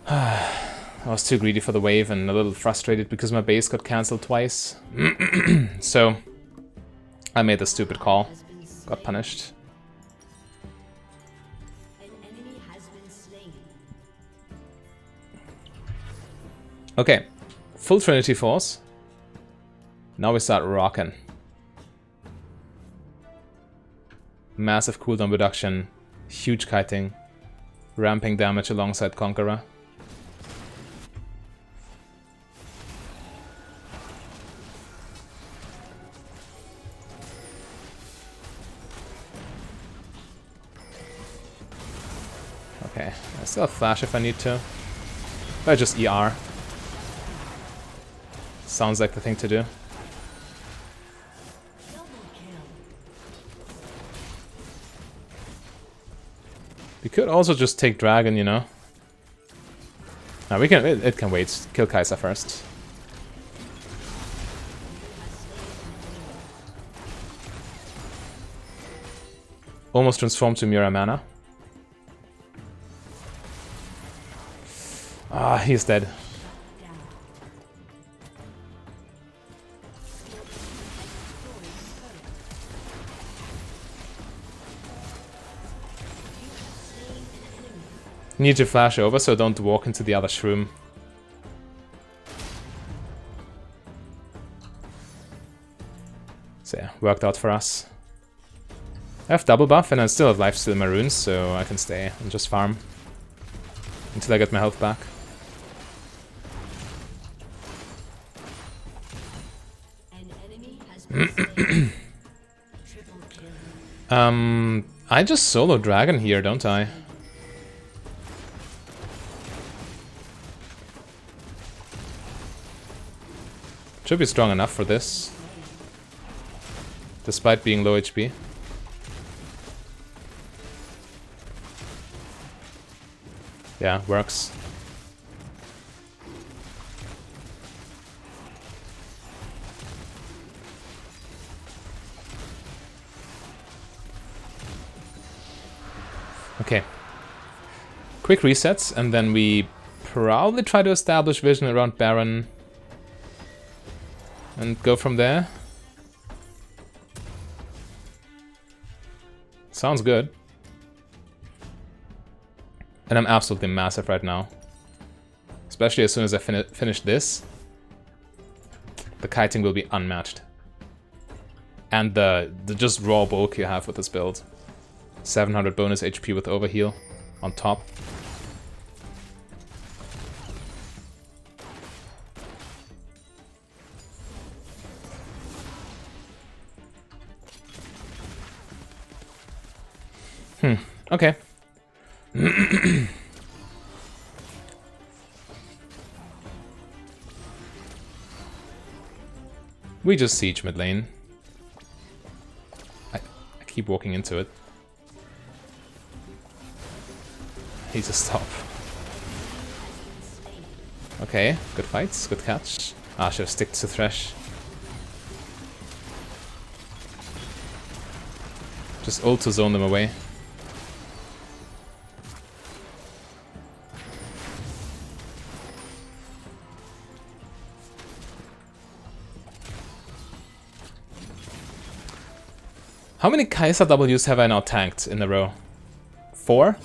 I was too greedy for the wave and a little frustrated because my base got cancelled twice. So, I made a stupid call. Got punished. Okay, full Trinity Force. Now we start rocking. Massive cooldown reduction, huge kiting, ramping damage alongside Conqueror. Okay, I still have flash if I need to. But just ER. Sounds like the thing to do. We could also just take Dragon, you know. No, we can. It can wait. Kill Kai'Sa first. Almost transformed to Mira mana. Ah, he's dead. Need to flash over, so don't walk into the other shroom. So yeah, worked out for us. I have double buff and I still have lifesteal in my runes, so I can stay and just farm until I get my health back. I just solo Dragon here, don't I? Should be strong enough for this, despite being low HP. Yeah, works. Okay. Quick resets, and then we probably try to establish vision around Baron. And go from there. Sounds good. And I'm absolutely massive right now. Especially as soon as I finish this. the kiting will be unmatched. And the just raw bulk you have with this build. 700 bonus HP with overheal on top. Okay. We just siege mid lane. I keep walking into it. He's a stop. Okay, good fights, good catch. Ah, should have stick to Thresh. Just ult to zone them away. How many Kai'Sa Ws have I now tanked in a row? 4?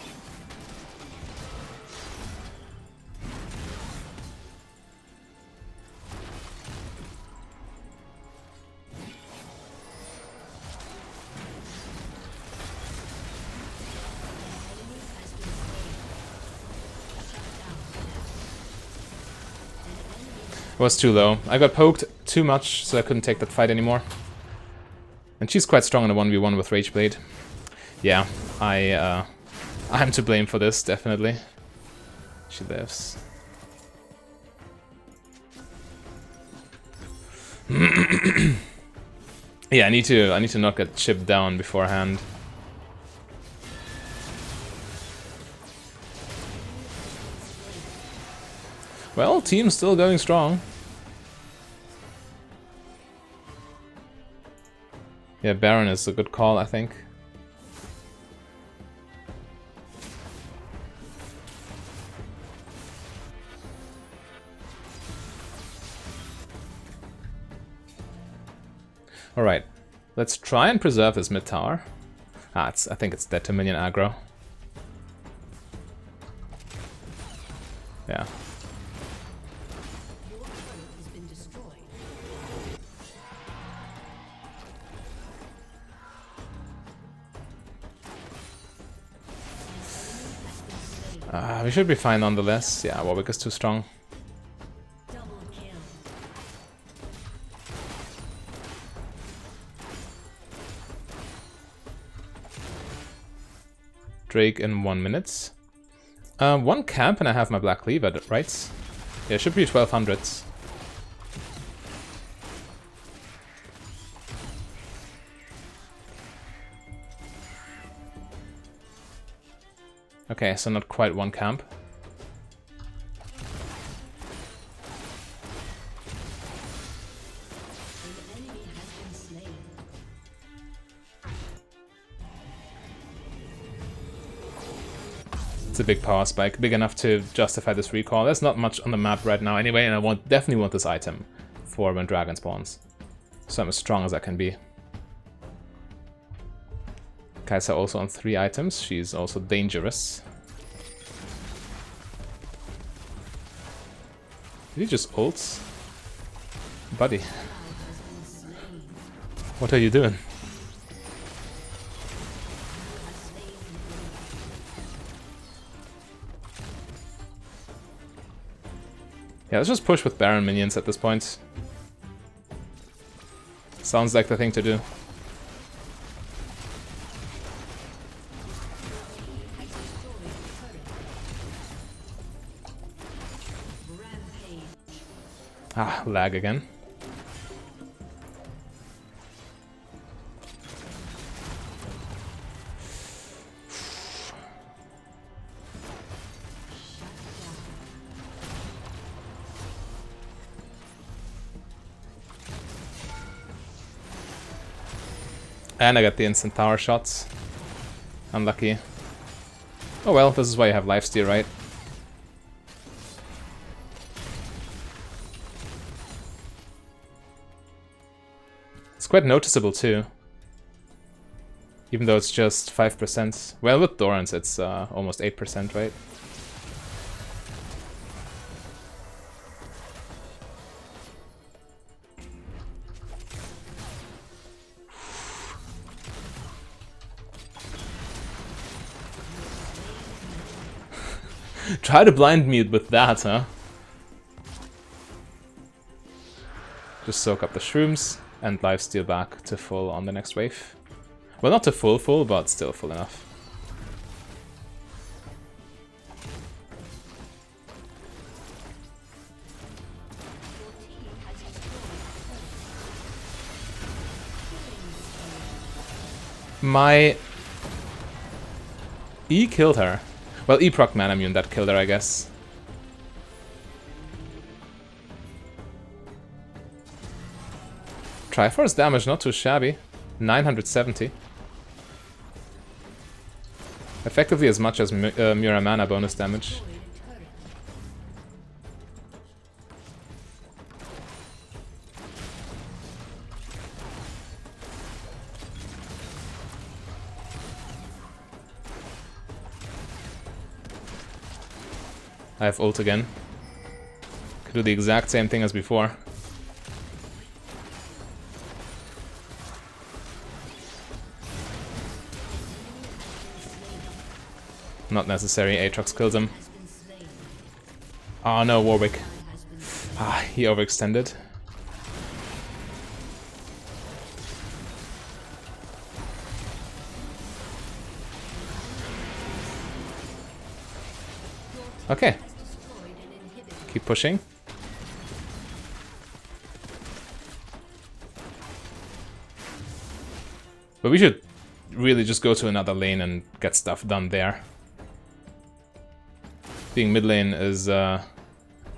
It was too low. I got poked too much, so I couldn't take that fight anymore. And she's quite strong in a 1v1 with Rageblade. Yeah, I'm to blame for this, definitely. She lives. Yeah, I need to not get chipped down beforehand. Well, team's still going strong. Yeah, Baron is a good call, I think. Alright, let's try and preserve this mid tower. Ah, I think it's dead to minion aggro. Yeah. We should be fine nonetheless. Yeah, Warwick is too strong. Drake in 1 minute. 1 camp and I have my Black Cleaver, right? Yeah, it should be 1200s. Okay, so not quite 1 camp. It's a big power spike, big enough to justify this recall. There's not much on the map right now anyway, and I definitely want this item for when Dragon spawns. So I'm as strong as I can be. Kai'Sa also on 3 items. She's also dangerous. Did he just ult? Buddy. What are you doing? Yeah, let's just push with Baron minions at this point. Sounds like the thing to do. Ah, lag again. And I got the instant tower shots. Unlucky. Oh well, this is why you have lifesteal, right? It's quite noticeable too. Even though it's just 5%. Well, with Doran's it's almost 8%, right? Try to blind mute with that, huh? Just soak up the shrooms and lifesteal back to full on the next wave. Well, not to full, but still full enough. My E killed her. Well, E proc mana immune that killed her, I guess. Triforce damage, not too shabby. 970. Effectively as much as Mura mana bonus damage. I have ult again. Could do the exact same thing as before. Not necessary, Aatrox kills him. Oh no, Warwick. Ah, he overextended. Okay. Keep pushing. But we should really just go to another lane and get stuff done there. Being mid lane is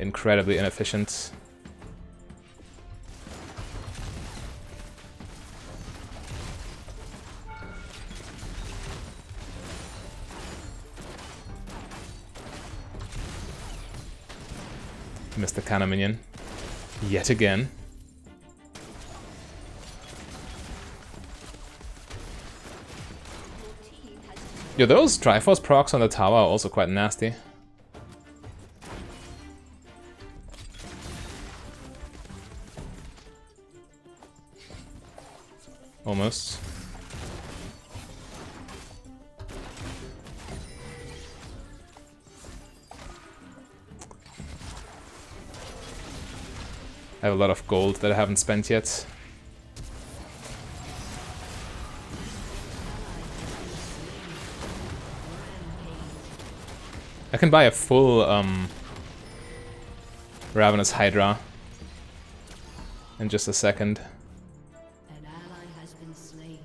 incredibly inefficient. Missed the cannon minion. Yet again. Yo, those Triforce procs on the tower are also quite nasty. Almost. I have a lot of gold that I haven't spent yet. I can buy a full Ravenous Hydra in just a second. An ally has been slain.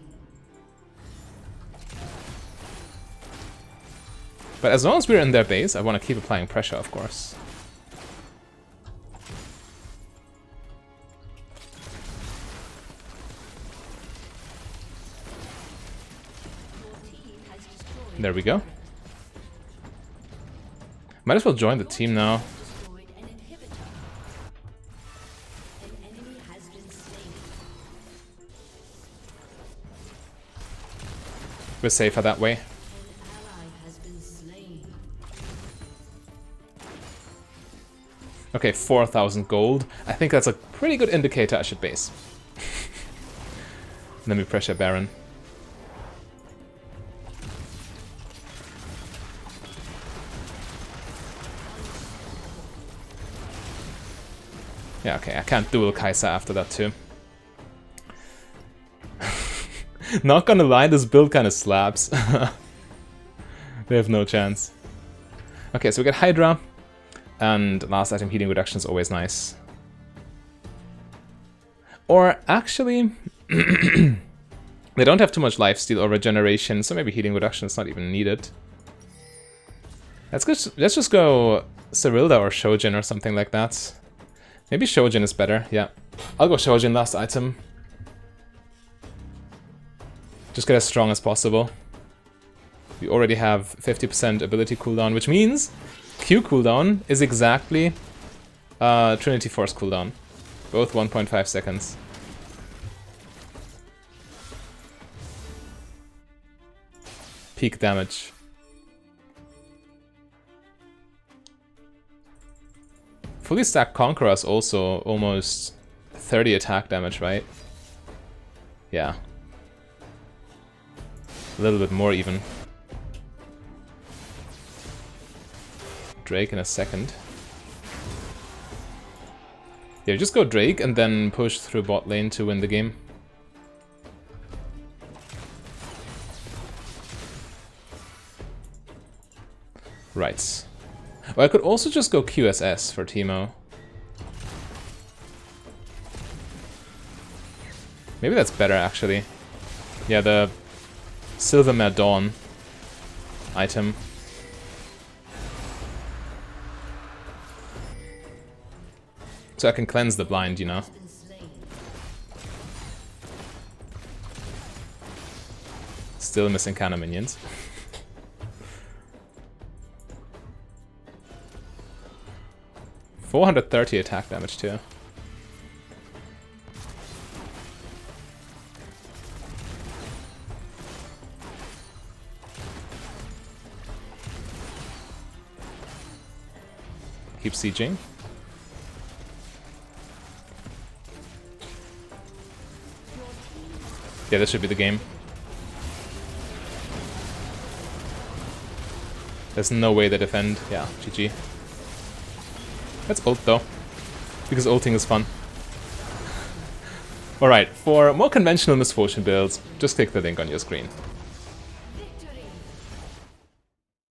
But as long as we're in their base, I want to keep applying pressure, of course. There we go. Might as well join the team now. Destroyed an inhibitor. An enemy has been slain. We're safer that way. An ally has been slain. Okay, 4,000 gold. I think that's a pretty good indicator I should base. Let me pressure Baron. Yeah, okay, I can't duel Kai'Sa after that too. Not gonna lie, this build kind of slaps. They have no chance. Okay, so we get Hydra, and last item healing reduction is always nice. Or actually, they don't have too much lifesteal or regeneration, so maybe healing reduction is not even needed. Let's just go Cyrilda or Shojin or something like that. Maybe Shojin is better, yeah. I'll go Shojin last item. Just get as strong as possible. We already have 50% ability cooldown, which means Q cooldown is exactly Trinity Force cooldown. Both 1.5 seconds. Peak damage. Fully stacked Conqueror's also almost 30 attack damage, right? Yeah. A little bit more even. Drake in a second. Yeah, just go Drake and then push through bot lane to win the game. Right. Well, I could also just go QSS for Teemo. Maybe that's better, actually. Yeah, the Silvermare Dawn item. So I can cleanse the blind, you know. Still missing counter minions. 430 attack damage too. Keep sieging. Yeah, this should be the game. There's no way they defend. Yeah, GG. Let's ult though, because ulting is fun. Alright, for more conventional Misfortune builds, just click the link on your screen.